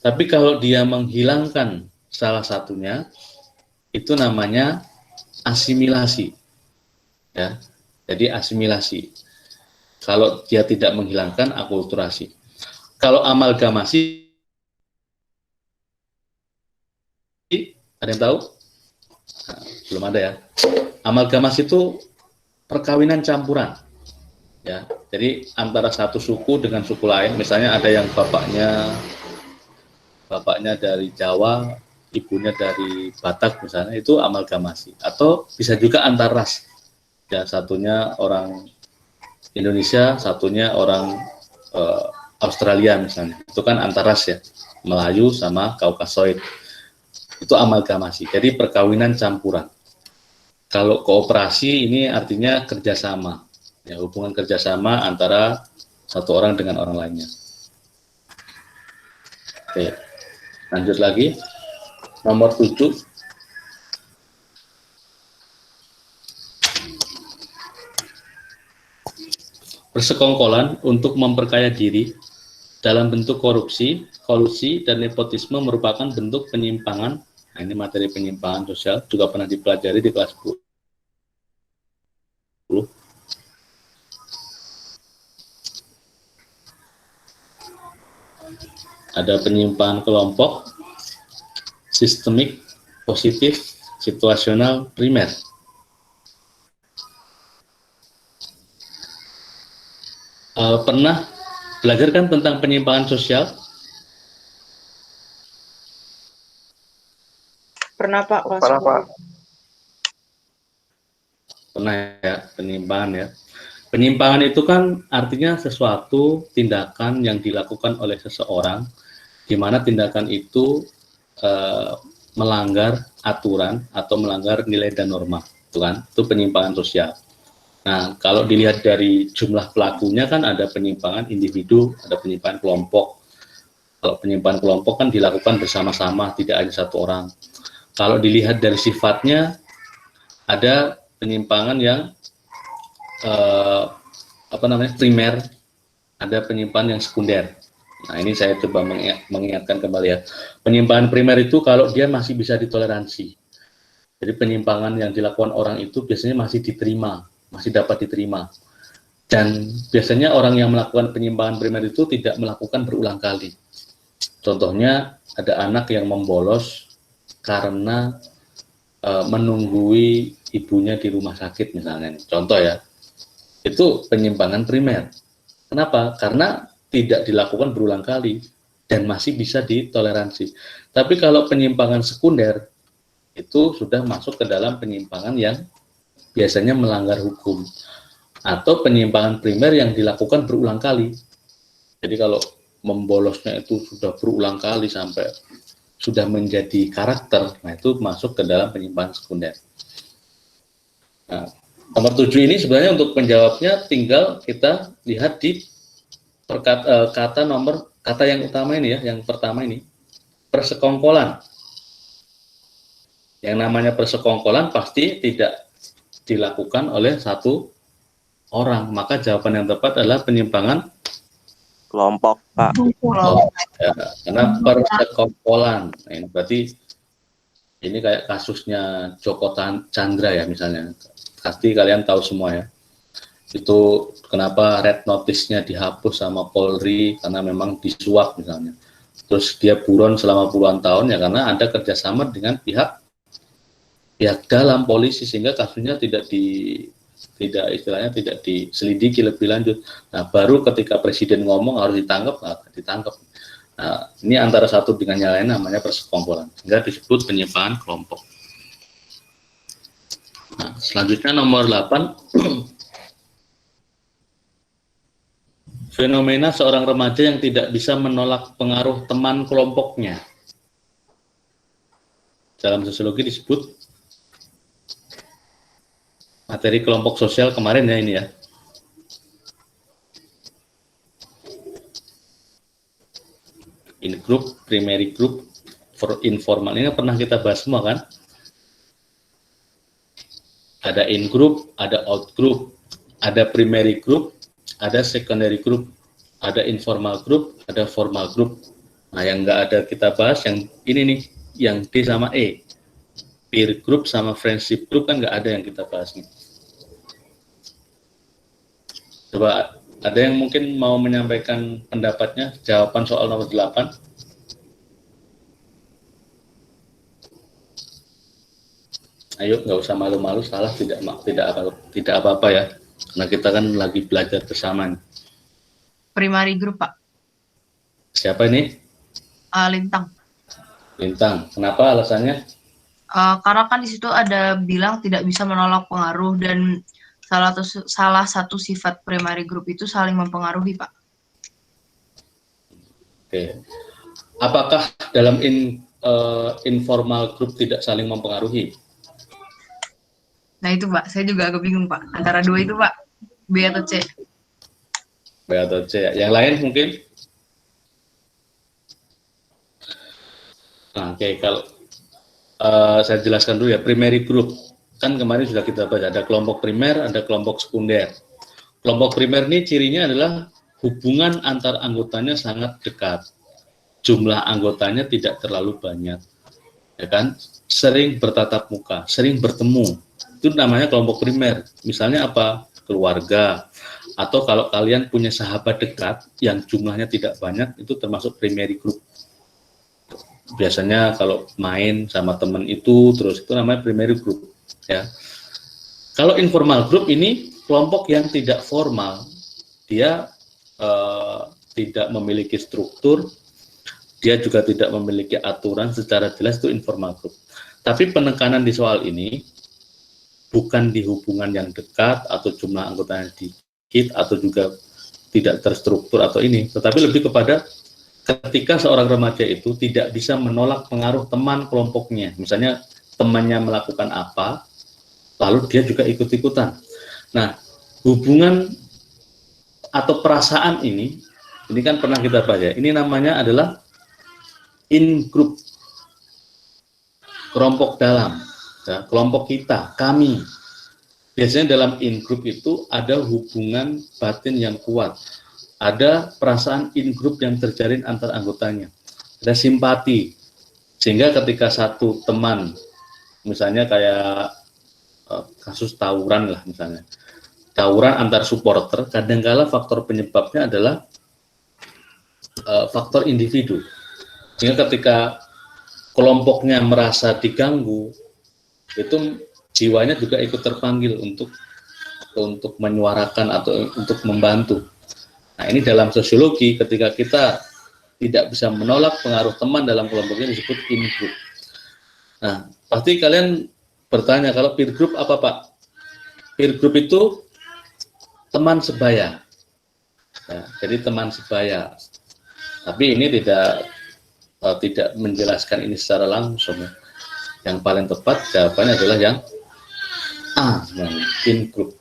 Tapi kalau dia menghilangkan salah satunya, itu namanya asimilasi. Ya. Jadi asimilasi. Kalau dia tidak menghilangkan akulturasi. Kalau amalgamasi, ada yang tahu? Nah, belum ada ya. Amalgamasi itu perkawinan campuran, ya. Jadi antara satu suku dengan suku lain, misalnya ada yang bapaknya dari Jawa, ibunya dari Batak misalnya, itu amalgamasi. Atau bisa juga antar ras, ya, satunya orang Indonesia, satunya orang Australia misalnya, itu kan antar ras ya, Melayu sama Kaukasoid, itu amalgamasi. Jadi perkawinan campuran. Kalau kooperasi ini artinya kerjasama, ya, hubungan kerjasama antara satu orang dengan orang lainnya. Oke, lanjut lagi. Nomor 7. Persekongkolan untuk memperkaya diri dalam bentuk korupsi, kolusi, dan nepotisme merupakan bentuk penyimpangan. Nah, ini materi penyimpangan sosial, juga pernah dipelajari di kelas 10. Ada penyimpangan kelompok, sistemik, positif, situasional, primer. Pernah belajar kan tentang penyimpangan sosial? Pernah Pak, Pernah ya, penyimpangan ya. Penyimpangan itu kan artinya sesuatu tindakan yang dilakukan oleh seseorang, di mana tindakan itu melanggar aturan atau melanggar nilai dan norma, itu kan? Itu penyimpangan sosial. Nah, kalau dilihat dari jumlah pelakunya kan ada penyimpangan individu, ada penyimpangan kelompok. Kalau penyimpangan kelompok kan dilakukan bersama-sama, tidak hanya satu orang. Kalau dilihat dari sifatnya, ada penyimpangan yang primer, ada penyimpangan yang sekunder. Nah, ini saya coba mengingatkan kembali ya. Penyimpangan primer itu kalau dia masih bisa ditoleransi. Jadi penyimpangan yang dilakukan orang itu biasanya masih diterima, masih dapat diterima. Dan biasanya orang yang melakukan penyimpangan primer itu tidak melakukan berulang kali. Contohnya ada anak yang membolos karena menunggui ibunya di rumah sakit misalnya. Contoh ya, itu penyimpangan primer. Kenapa? Karena tidak dilakukan berulang kali dan masih bisa ditoleransi. Tapi kalau penyimpangan sekunder, itu sudah masuk ke dalam penyimpangan yang biasanya melanggar hukum. Atau penyimpangan primer yang dilakukan berulang kali. Jadi kalau membolosnya itu sudah berulang kali sampai sudah menjadi karakter, nah itu masuk ke dalam penyimpangan sekunder. Nah, nomor 7 ini sebenarnya untuk menjawabnya tinggal kita lihat di kata yang utama ini ya, yang pertama ini, persekongkolan. Yang namanya persekongkolan pasti tidak dilakukan oleh satu orang. Maka jawaban yang tepat adalah penyimpangan Kelompok, Pak. kelompok. Ya, karena persekongkolan. Nah, ini berarti ini kayak kasusnya Joko Chandra ya misalnya. Pasti kalian tahu semua ya. Itu kenapa red notice-nya dihapus sama Polri karena memang disuap misalnya. Terus dia buron selama puluhan tahun ya karena ada kerjasama dengan pihak dalam polisi sehingga kasusnya tidak diselidiki lebih lanjut. Nah, baru ketika presiden ngomong harus ditangkap. Nah, ini antara satu dengan yang lain namanya persekongkolan, sehingga disebut penyimpangan kelompok. Nah, selanjutnya nomor 8, fenomena seorang remaja yang tidak bisa menolak pengaruh teman kelompoknya. Dalam sosiologi disebut materi kelompok sosial kemarin ya ini ya. In group, primary group, for informal ini pernah kita bahas semua kan? Ada in group, ada out group, ada primary group, ada secondary group, ada informal group, ada formal group. Nah, yang nggak ada kita bahas yang ini nih, yang D sama E. Peer group sama friendship group kan nggak ada yang kita bahas nih. Coba ada yang mungkin mau menyampaikan pendapatnya, jawaban soal nomor 8? Ayo, nggak usah malu-malu, salah tidak apa-apa ya, karena kita kan lagi belajar bersama. Primary group, Pak. Siapa ini? Lintang. Lintang. Kenapa alasannya? Karena kan di situ ada bilang tidak bisa menolak pengaruh dan salah satu sifat primary group itu saling mempengaruhi, Pak. Oke. Apakah dalam informal group tidak saling mempengaruhi? Nah itu, Pak, saya juga agak bingung, Pak. Antara dua itu, Pak, B atau C. B atau C. Yang lain mungkin? Nah, oke, kalau saya jelaskan dulu ya, primary group. Kan kemarin sudah kita bahas, ada kelompok primer, ada kelompok sekunder. Kelompok primer ini cirinya adalah hubungan antar anggotanya sangat dekat. Jumlah anggotanya tidak terlalu banyak. Ya kan? Sering bertatap muka, sering bertemu. Itu namanya kelompok primer. Misalnya apa? Keluarga. Atau kalau kalian punya sahabat dekat yang jumlahnya tidak banyak, itu termasuk primary group. Biasanya kalau main sama teman itu, terus itu namanya primary group. Ya. Kalau informal group ini kelompok yang tidak formal, dia tidak memiliki struktur, dia juga tidak memiliki aturan secara jelas, itu informal group. Tapi penekanan di soal ini bukan di hubungan yang dekat atau jumlah anggotanya sedikit atau juga tidak terstruktur atau ini, tetapi lebih kepada ketika seorang remaja itu tidak bisa menolak pengaruh teman kelompoknya. Misalnya temannya melakukan apa, lalu dia juga ikut-ikutan. Nah, hubungan atau perasaan ini kan pernah kita bahas ya, ini namanya adalah in group, kelompok dalam, ya, kelompok kita, kami. Biasanya dalam in group itu ada hubungan batin yang kuat, ada perasaan in group yang terjalin antar anggotanya, ada simpati, sehingga ketika satu teman, misalnya kayak kasus tawuran lah misalnya, tawuran antar supporter, kadangkala faktor penyebabnya adalah faktor individu, sehingga ketika kelompoknya merasa diganggu, itu jiwanya juga ikut terpanggil untuk menyuarakan atau untuk membantu. Nah, ini dalam sosiologi ketika kita tidak bisa menolak pengaruh teman dalam kelompoknya disebut in group. Nah, pasti kalian bertanya, kalau peer group apa, Pak? Peer group itu teman sebaya. Ya, jadi teman sebaya. Tapi ini tidak menjelaskan ini secara langsung. Yang paling tepat jawabannya adalah yang A, in group.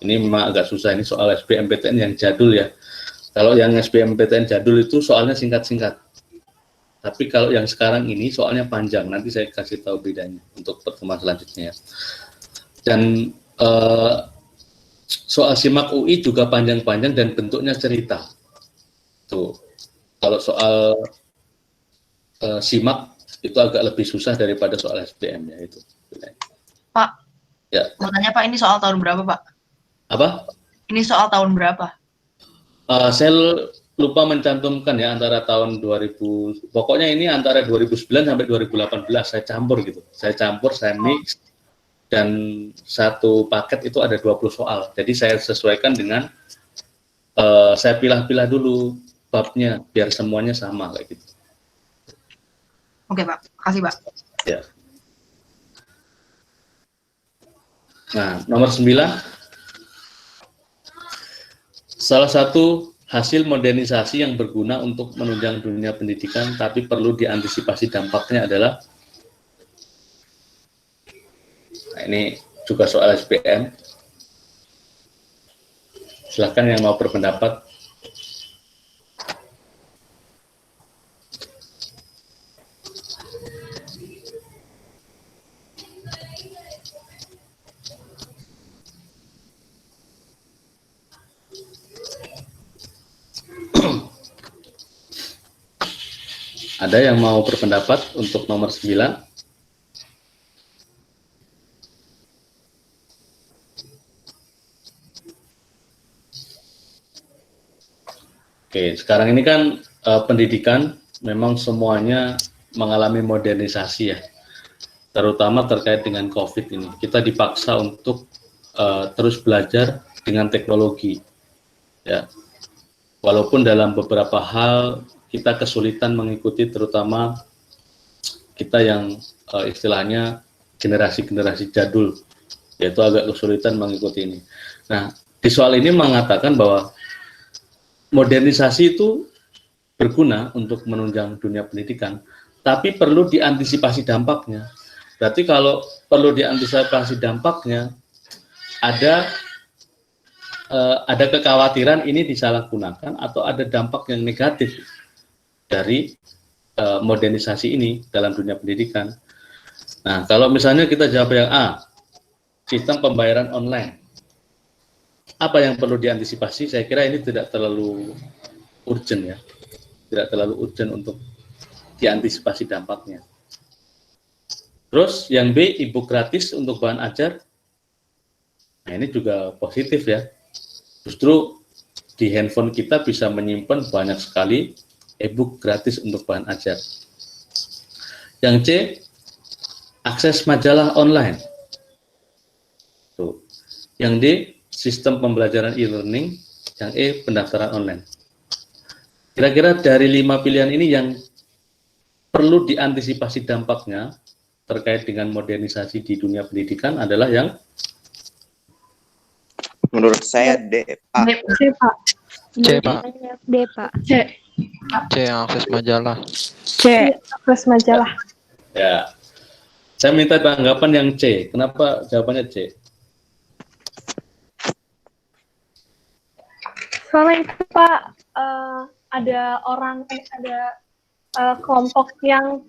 Ini memang agak susah, ini soal SBMPTN yang jadul ya. Kalau yang SBMPTN jadul itu soalnya singkat-singkat. Tapi kalau yang sekarang ini soalnya panjang, nanti saya kasih tahu bedanya untuk pertemuan selanjutnya ya. Dan soal SIMAK UI juga panjang-panjang dan bentuknya cerita. Tuh, kalau soal SIMAK itu agak lebih susah daripada soal SBM ya itu. Pak, Ya. mau tanya Pak, ini soal tahun berapa Pak? Apa? Ini soal tahun berapa? Saya lupa mencantumkan ya antara tahun 2000, pokoknya ini antara 2009 sampai 2018 saya campur gitu. Saya mix dan satu paket itu ada 20 soal. Jadi saya sesuaikan dengan saya pilah-pilah dulu babnya biar semuanya sama kayak gitu. Oke Pak, kasih Pak. Ya. Nah, nomor 9. Salah satu hasil modernisasi yang berguna untuk menunjang dunia pendidikan tapi perlu diantisipasi dampaknya adalah, nah ini juga soal SBM. Silahkan yang mau berpendapat. Ada yang mau berpendapat untuk nomor 9? Oke, sekarang ini kan pendidikan memang semuanya mengalami modernisasi ya, terutama terkait dengan COVID ini. Kita dipaksa untuk terus belajar dengan teknologi, ya. Walaupun dalam beberapa hal kita kesulitan mengikuti, terutama kita yang istilahnya generasi-generasi jadul, yaitu agak kesulitan mengikuti ini. Nah, di soal ini mengatakan bahwa modernisasi itu berguna untuk menunjang dunia pendidikan, tapi perlu diantisipasi dampaknya. Berarti kalau perlu diantisipasi dampaknya, ada kekhawatiran ini disalahgunakan atau ada dampak yang negatif dari modernisasi ini dalam dunia pendidikan. Nah, kalau misalnya kita jawab yang A, sistem pembayaran online. Apa yang perlu diantisipasi? Saya kira ini tidak terlalu urgent ya. Tidak terlalu urgent untuk diantisipasi dampaknya. Terus yang B, e-book gratis untuk bahan ajar. Nah, ini juga positif ya. Justru di handphone kita bisa menyimpan banyak sekali e-book gratis untuk bahan ajar. Yang C, akses majalah online. Tuh. Yang D, sistem pembelajaran e-learning. Yang E, pendaftaran online. Kira-kira dari 5 pilihan ini yang perlu diantisipasi dampaknya terkait dengan modernisasi di dunia pendidikan adalah yang Menurut saya D, Pak. C, Pak. C, Pak. D, Pak. C. C yang akses majalah. C. Akses majalah. ya. Saya minta tanggapan yang C. Kenapa jawabannya C? Soalnya itu Pak, ada kelompok yang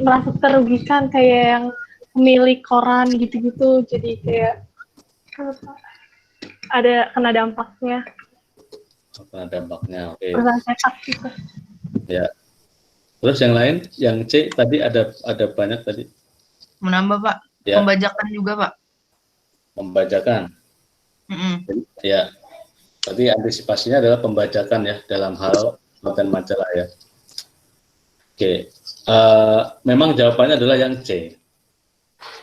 merasa terugikan, kayak yang pemilik koran gitu-gitu, jadi kayak ada kena dampaknya, Kena dampaknya, oke. perusahaan cetak gitu. Ya. Terus yang lain, yang C tadi ada banyak tadi. Menambah Pak, Ya. pembajakan juga Pak. Pembajakan. Ya. Berarti antisipasinya adalah pembajakan ya dalam hal konten majalah ya. Oke. Memang jawabannya adalah yang C.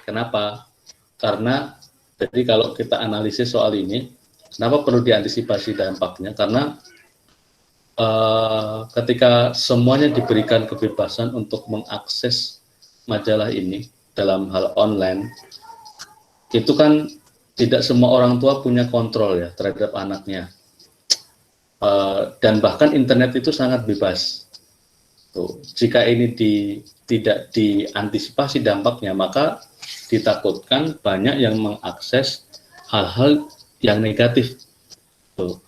Kenapa? Karena jadi kalau kita analisis soal ini, kenapa perlu diantisipasi dampaknya? Karena ketika semuanya diberikan kebebasan untuk mengakses majalah ini dalam hal online, itu kan tidak semua orang tua punya kontrol ya terhadap anaknya. Dan bahkan internet itu sangat bebas. Tuh, jika ini tidak diantisipasi dampaknya, maka ditakutkan banyak yang mengakses hal-hal yang negatif. Tuh.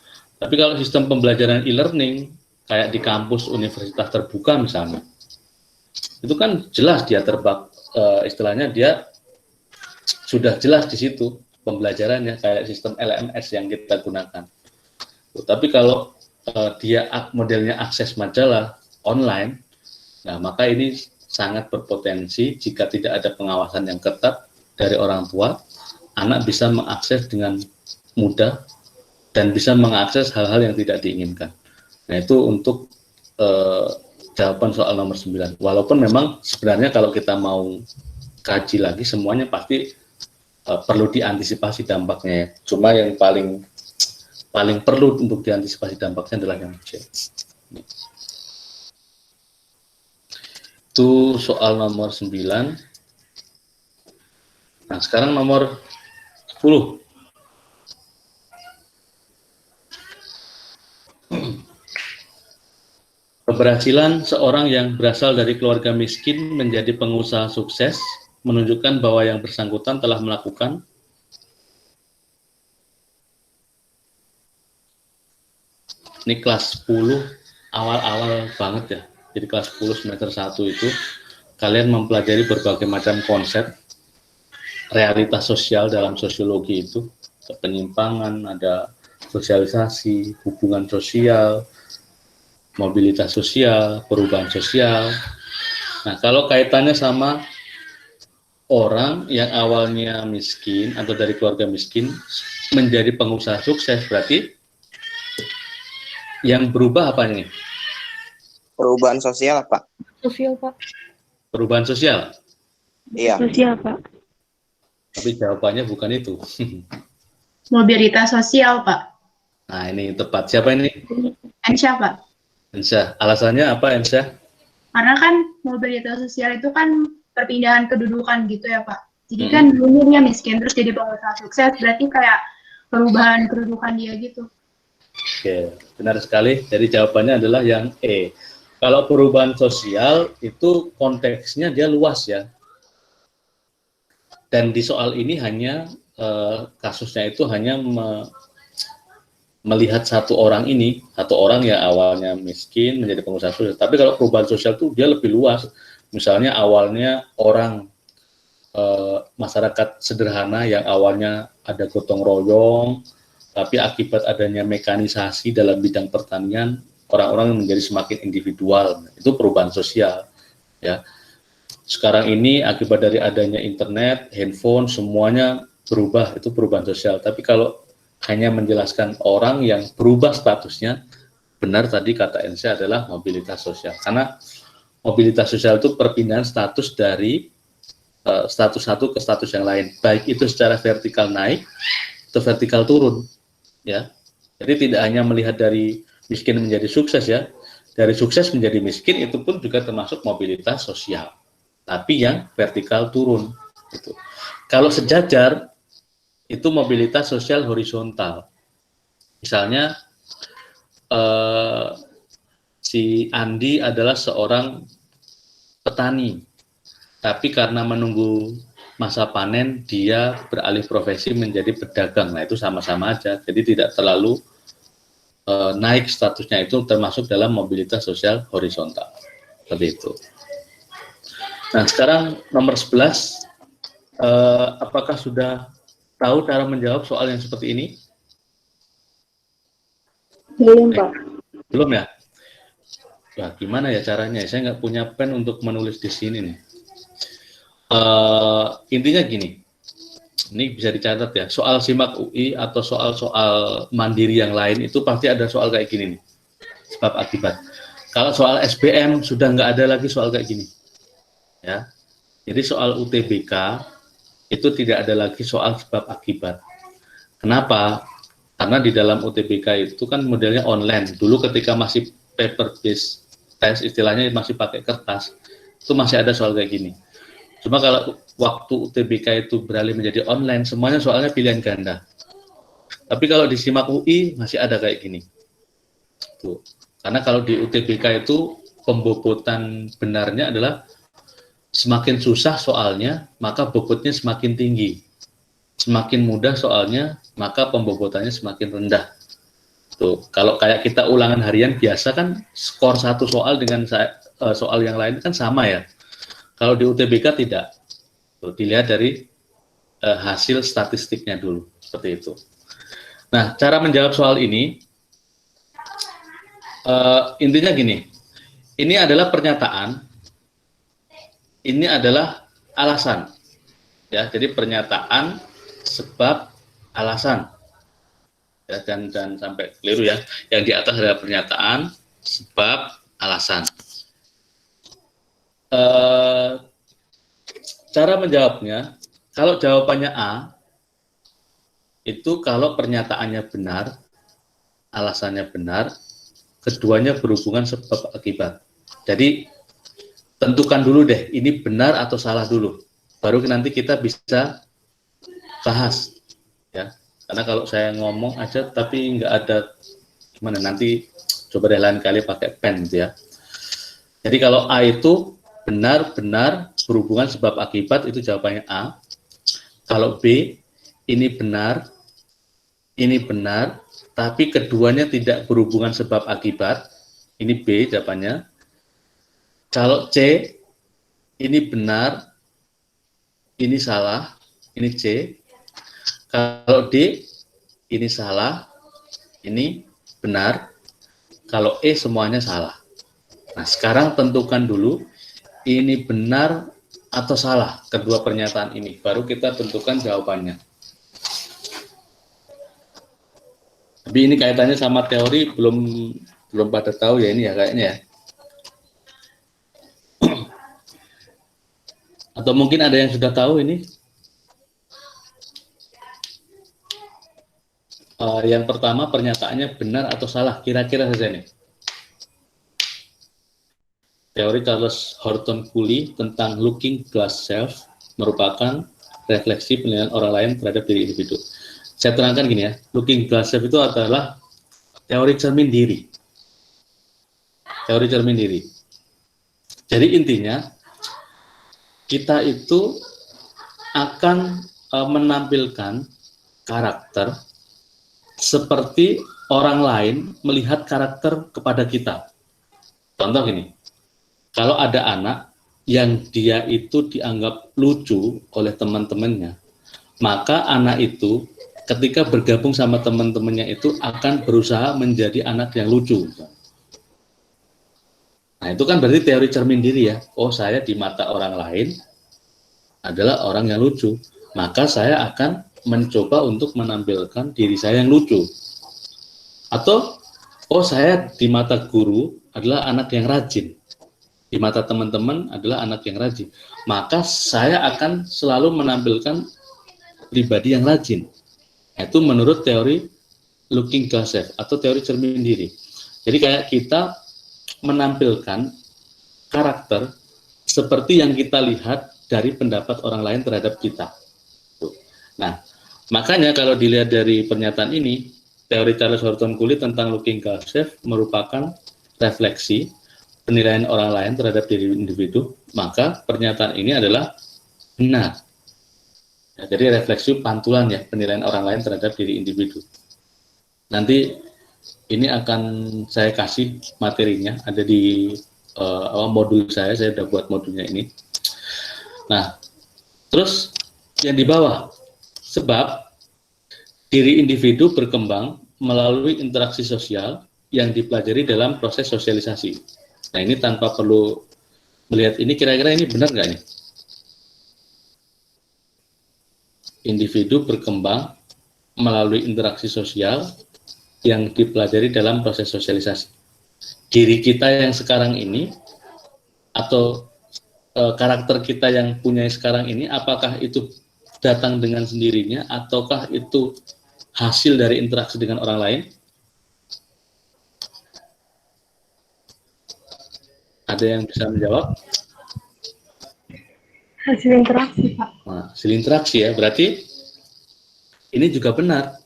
Tapi kalau sistem pembelajaran e-learning kayak di kampus universitas terbuka misalnya, itu kan jelas dia istilahnya dia sudah jelas di situ pembelajarannya kayak sistem LMS yang kita gunakan. Tapi kalau dia modelnya akses majalah online, nah maka ini sangat berpotensi jika tidak ada pengawasan yang ketat dari orang tua, anak bisa mengakses dengan mudah dan bisa mengakses hal-hal yang tidak diinginkan. Nah itu untuk jawaban soal nomor 9. Walaupun memang sebenarnya kalau kita mau kaji lagi semuanya pasti perlu diantisipasi dampaknya ya. Cuma yang paling perlu untuk diantisipasi dampaknya adalah yang C. Itu soal nomor 9. Nah, sekarang nomor 10. Keberhasilan seorang yang berasal dari keluarga miskin menjadi pengusaha sukses menunjukkan bahwa yang bersangkutan telah melakukan ini kelas 10 awal-awal banget ya. Jadi kelas 10 semester 1 itu kalian mempelajari berbagai macam konsep realitas sosial dalam sosiologi itu, penyimpangan, ada sosialisasi, hubungan sosial, mobilitas sosial, perubahan sosial. Nah, kalau kaitannya sama orang yang awalnya miskin atau dari keluarga miskin menjadi pengusaha sukses, berarti yang berubah apa nih? Perubahan sosial, Pak. Sosial, Pak. Perubahan sosial. Iya. Sosial, Pak. Tapi jawabannya bukan itu. Mobilitas sosial, Pak. Nah, ini tepat. Siapa ini? Ensya, Pak. Ensya. Alasannya apa, Ensya? Karena kan mobilitas sosial itu kan perpindahan kedudukan gitu ya, Pak. Jadi kan dulunya miskin terus jadi pengusaha sukses, berarti kayak perubahan kedudukan dia gitu. Oke, benar sekali. Jadi jawabannya adalah yang E. Kalau perubahan sosial itu konteksnya dia luas ya. Dan di soal ini hanya kasusnya itu hanya melihat satu orang ini, satu orang yang awalnya miskin menjadi pengusaha sukses. Tapi kalau perubahan sosial itu dia lebih luas. Misalnya awalnya orang masyarakat sederhana yang awalnya ada gotong royong, tapi akibat adanya mekanisasi dalam bidang pertanian, orang-orang menjadi semakin individual. Itu perubahan sosial. Ya. Sekarang ini akibat dari adanya internet, handphone, semuanya berubah. Itu perubahan sosial. Tapi kalau hanya menjelaskan orang yang berubah statusnya, benar tadi kata Ensya adalah mobilitas sosial. Karena mobilitas sosial itu perpindahan status dari status satu ke status yang lain. Baik itu secara vertikal naik atau vertikal turun. Ya, jadi tidak hanya melihat dari miskin menjadi sukses ya, dari sukses menjadi miskin itu pun juga termasuk mobilitas sosial, tapi yang vertikal turun. Gitu. Kalau sejajar itu mobilitas sosial horizontal. Misalnya si Andi adalah seorang petani, tapi karena menunggu masa panen dia beralih profesi menjadi pedagang. Nah itu sama-sama aja, jadi tidak terlalu naik statusnya, itu termasuk dalam mobilitas sosial horizontal. Seperti itu. Nah sekarang nomor 11, apakah sudah tahu cara menjawab soal yang seperti ini? Belum, Pak. Belum ya? Wah, gimana ya caranya? Saya nggak punya pen untuk menulis di sini nih. Intinya gini, ini bisa dicatat ya, soal SIMAK UI atau soal-soal mandiri yang lain itu pasti ada soal kayak gini nih, sebab akibat. Kalau soal SBM sudah nggak ada lagi soal kayak gini, ya. Jadi soal UTBK itu tidak ada lagi soal sebab akibat. Kenapa? Karena di dalam UTBK itu kan modelnya online. Dulu ketika masih paper based test, istilahnya masih pakai kertas, itu masih ada soal kayak gini. Cuma kalau waktu UTBK itu beralih menjadi online, semuanya soalnya pilihan ganda. Tapi kalau di SIMAK UI masih ada kayak gini. Tuh. Karena kalau di UTBK itu pembobotan benarnya adalah semakin susah soalnya, maka bobotnya semakin tinggi. Semakin mudah soalnya, maka pembobotannya semakin rendah. Tuh. Kalau kayak kita ulangan harian biasa kan skor satu soal dengan soal yang lain kan sama ya. Kalau di UTBK tidak. Tuh, dilihat dari hasil statistiknya dulu, seperti itu. Nah, cara menjawab soal ini, intinya gini, ini adalah pernyataan, ini adalah alasan, ya. Jadi pernyataan, sebab, alasan, ya, dan sampai keliru ya. Yang di atas adalah pernyataan, sebab, alasan. Cara menjawabnya, kalau jawabannya A, itu kalau pernyataannya benar, alasannya benar, keduanya berhubungan sebab akibat. Jadi tentukan dulu deh, ini benar atau salah dulu, baru nanti kita bisa bahas, ya. Karena kalau saya ngomong aja tapi nggak ada gimana, nanti coba deh lain kali pakai pen gitu ya. Jadi kalau A itu benar-benar berhubungan sebab akibat, itu jawabannya A. Kalau B, ini benar, tapi keduanya tidak berhubungan sebab akibat, ini B jawabannya. Kalau C, ini benar, ini salah, ini C. Kalau D, ini salah, ini benar. Kalau E, semuanya salah. Nah, sekarang tentukan dulu, ini benar atau salah kedua pernyataan ini, baru kita tentukan jawabannya. Tapi ini kaitannya sama teori, belum pada tahu ya ini ya kayaknya ya. Atau mungkin ada yang sudah tahu ini? Yang pertama pernyataannya benar atau salah, kira-kira saja nih. Teori Charles Horton Cooley tentang looking glass self merupakan refleksi penilaian orang lain terhadap diri individu. Saya terangkan gini ya, looking glass self itu adalah teori cermin diri. Teori cermin diri. Jadi intinya, kita itu akan menampilkan karakter seperti orang lain melihat karakter kepada kita. Contoh gini, kalau ada anak yang dia itu dianggap lucu oleh teman-temannya, maka anak itu ketika bergabung sama teman-temannya itu akan berusaha menjadi anak yang lucu. Nah, itu kan berarti teori cermin diri ya. Oh, saya di mata orang lain adalah orang yang lucu, maka saya akan mencoba untuk menampilkan diri saya yang lucu. Atau, oh, saya di mata guru adalah anak yang rajin, di mata teman-teman adalah anak yang rajin, maka saya akan selalu menampilkan pribadi yang rajin. Itu menurut teori looking glass self atau teori cermin diri. Jadi kayak kita menampilkan karakter seperti yang kita lihat dari pendapat orang lain terhadap kita. Nah, makanya kalau dilihat dari pernyataan ini, teori Charles Horton Cooley tentang looking glass self merupakan refleksi penilaian orang lain terhadap diri individu, maka pernyataan ini adalah benar. Ya, jadi refleksi pantulan ya, penilaian orang lain terhadap diri individu. Nanti ini akan saya kasih materinya, ada di modul saya sudah buat modulnya ini. Nah, terus yang di bawah, sebab diri individu berkembang melalui interaksi sosial yang dipelajari dalam proses sosialisasi. Nah, ini tanpa perlu melihat ini, kira-kira ini benar nggak nih? Individu berkembang melalui interaksi sosial yang dipelajari dalam proses sosialisasi. Diri kita yang sekarang ini, atau karakter kita yang punya sekarang ini, apakah itu datang dengan sendirinya, ataukah itu hasil dari interaksi dengan orang lain? Ada yang bisa menjawab? Hasil interaksi, Pak. Nah, hasil interaksi ya, berarti ini juga benar.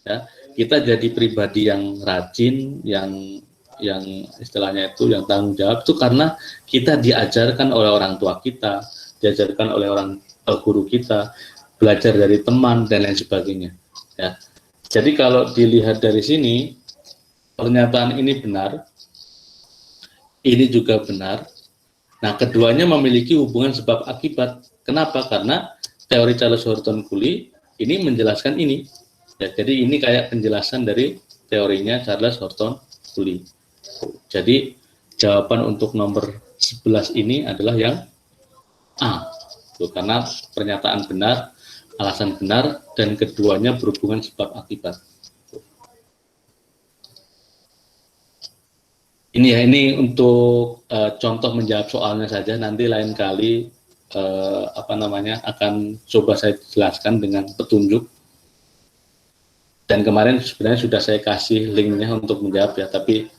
Ya, kita jadi pribadi yang rajin, yang istilahnya itu yang tanggung jawab itu karena kita diajarkan oleh orang tua kita, diajarkan oleh guru kita, belajar dari teman dan lain sebagainya. Ya, jadi kalau dilihat dari sini, pernyataan ini benar. Ini juga benar. Nah, keduanya memiliki hubungan sebab akibat. Kenapa? Karena teori Charles Horton Cooley ini menjelaskan ini. Ya, jadi ini kayak penjelasan dari teorinya Charles Horton Cooley. Jadi jawaban untuk nomor 11 ini adalah yang A. Tuh, karena pernyataan benar, alasan benar, dan keduanya berhubungan sebab akibat. Ini ya, ini untuk contoh menjawab soalnya saja. Nanti lain kali akan coba saya jelaskan dengan petunjuk. Dan kemarin sebenarnya sudah saya kasih linknya untuk menjawab ya, tapi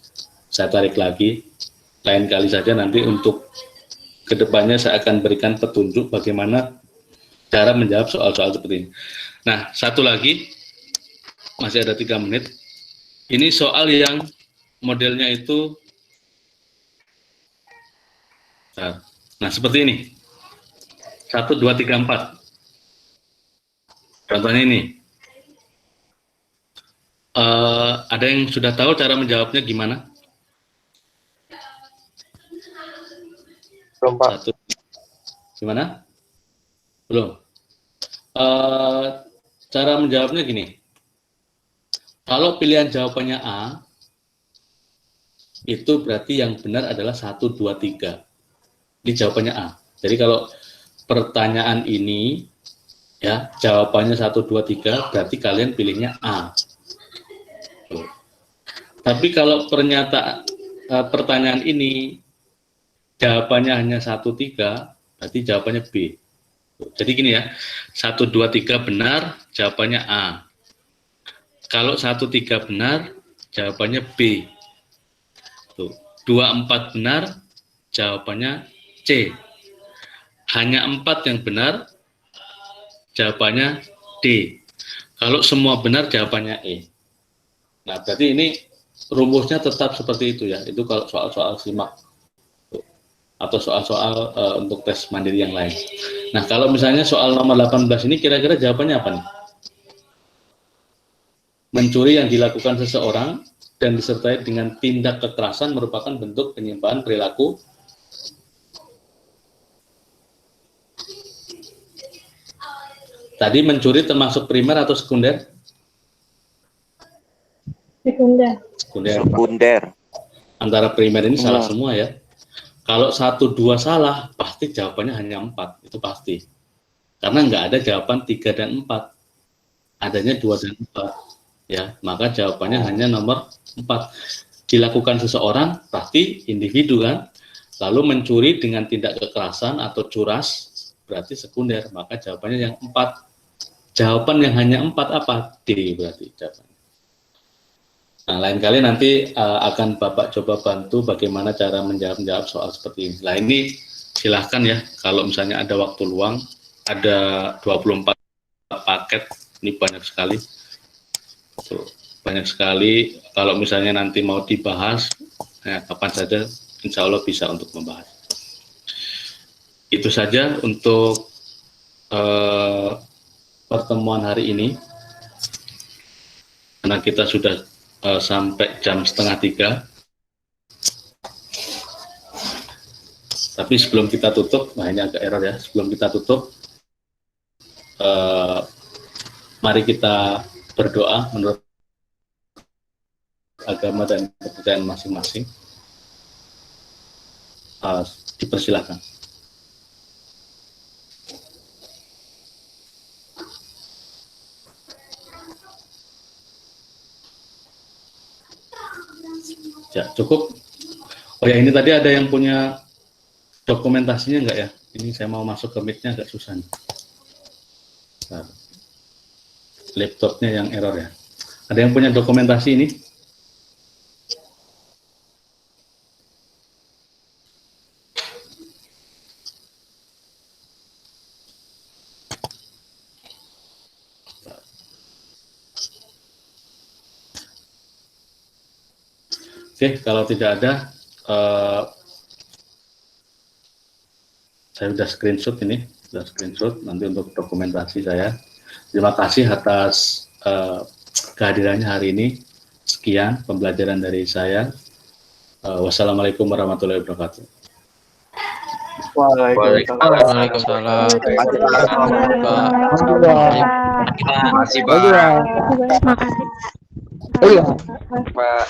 saya tarik lagi. Lain kali saja nanti untuk kedepannya saya akan berikan petunjuk bagaimana cara menjawab soal-soal seperti ini. Nah, satu lagi, masih ada 3 menit. Ini soal yang modelnya itu, nah seperti ini, 1, 2, 3, 4. Contohnya ini. Ada yang sudah tahu cara menjawabnya gimana? Belum, Pak. 1. Gimana? Belum. Cara menjawabnya gini. Kalau pilihan jawabannya A, itu berarti yang benar adalah 1, 2, 3. Ini jawabannya A. Jadi kalau pertanyaan ini, ya jawabannya 1, 2, 3, berarti kalian pilihnya A. Tapi kalau pertanyaan ini jawabannya hanya 1, 3, berarti jawabannya B. Jadi gini ya, 1, 2, 3 benar, jawabannya A. Kalau 1, 3 benar, jawabannya B. 2, 4 benar, jawabannya C. Hanya 4 yang benar, jawabannya D. Kalau semua benar, jawabannya E. Nah, berarti ini rumusnya tetap seperti itu ya. Itu kalau soal-soal simak atau soal-soal untuk tes mandiri yang lain. Nah, kalau misalnya soal nomor 18 ini kira-kira jawabannya apa nih? Mencuri yang dilakukan seseorang dan disertai dengan tindak kekerasan merupakan bentuk penyimpangan perilaku tadi. Mencuri termasuk primer atau sekunder? Sekunder. Antara primer ini salah semua ya. Kalau 1, 2 salah, pasti jawabannya hanya 4, itu pasti. Karena nggak ada jawaban 3 dan 4. Adanya 2 dan 4. Ya, maka jawabannya hanya nomor 4. Dilakukan seseorang, pasti individu kan. Lalu mencuri dengan tindak kekerasan atau curas, berarti sekunder. Maka jawabannya yang 4. Jawaban yang hanya 4 apa? D berarti jawabannya. Nah, lain kali nanti akan Bapak coba bantu bagaimana cara menjawab soal seperti ini. Nah, ini silahkan ya, kalau misalnya ada waktu luang, ada 24 paket, ini banyak sekali. Tuh, banyak sekali, kalau misalnya nanti mau dibahas, kapan saja, insya Allah bisa untuk membahas. Itu saja untuk pertemuan hari ini, karena kita sudah sampai jam 2:30. Tapi sebelum kita tutup, nah ini agak error ya, sebelum kita tutup, mari kita berdoa menurut agama dan kepercayaan masing-masing. Dipersilakan. Ya, cukup. Oh ya, ini tadi ada yang punya dokumentasinya enggak ya? Ini saya mau masuk ke Meet-nya agak susah nih. Nah, laptopnya yang error ya. Ada yang punya dokumentasi ini? Oke, kalau tidak ada, saya sudah screenshot ini, nanti untuk dokumentasi saya. Terima kasih atas kehadirannya hari ini. Sekian pembelajaran dari saya. Wassalamualaikum warahmatullahi wabarakatuh. Waalaikumsalam. Waalaikumsalam. Pak. Terima kasih, Pak. Makasih. Pak.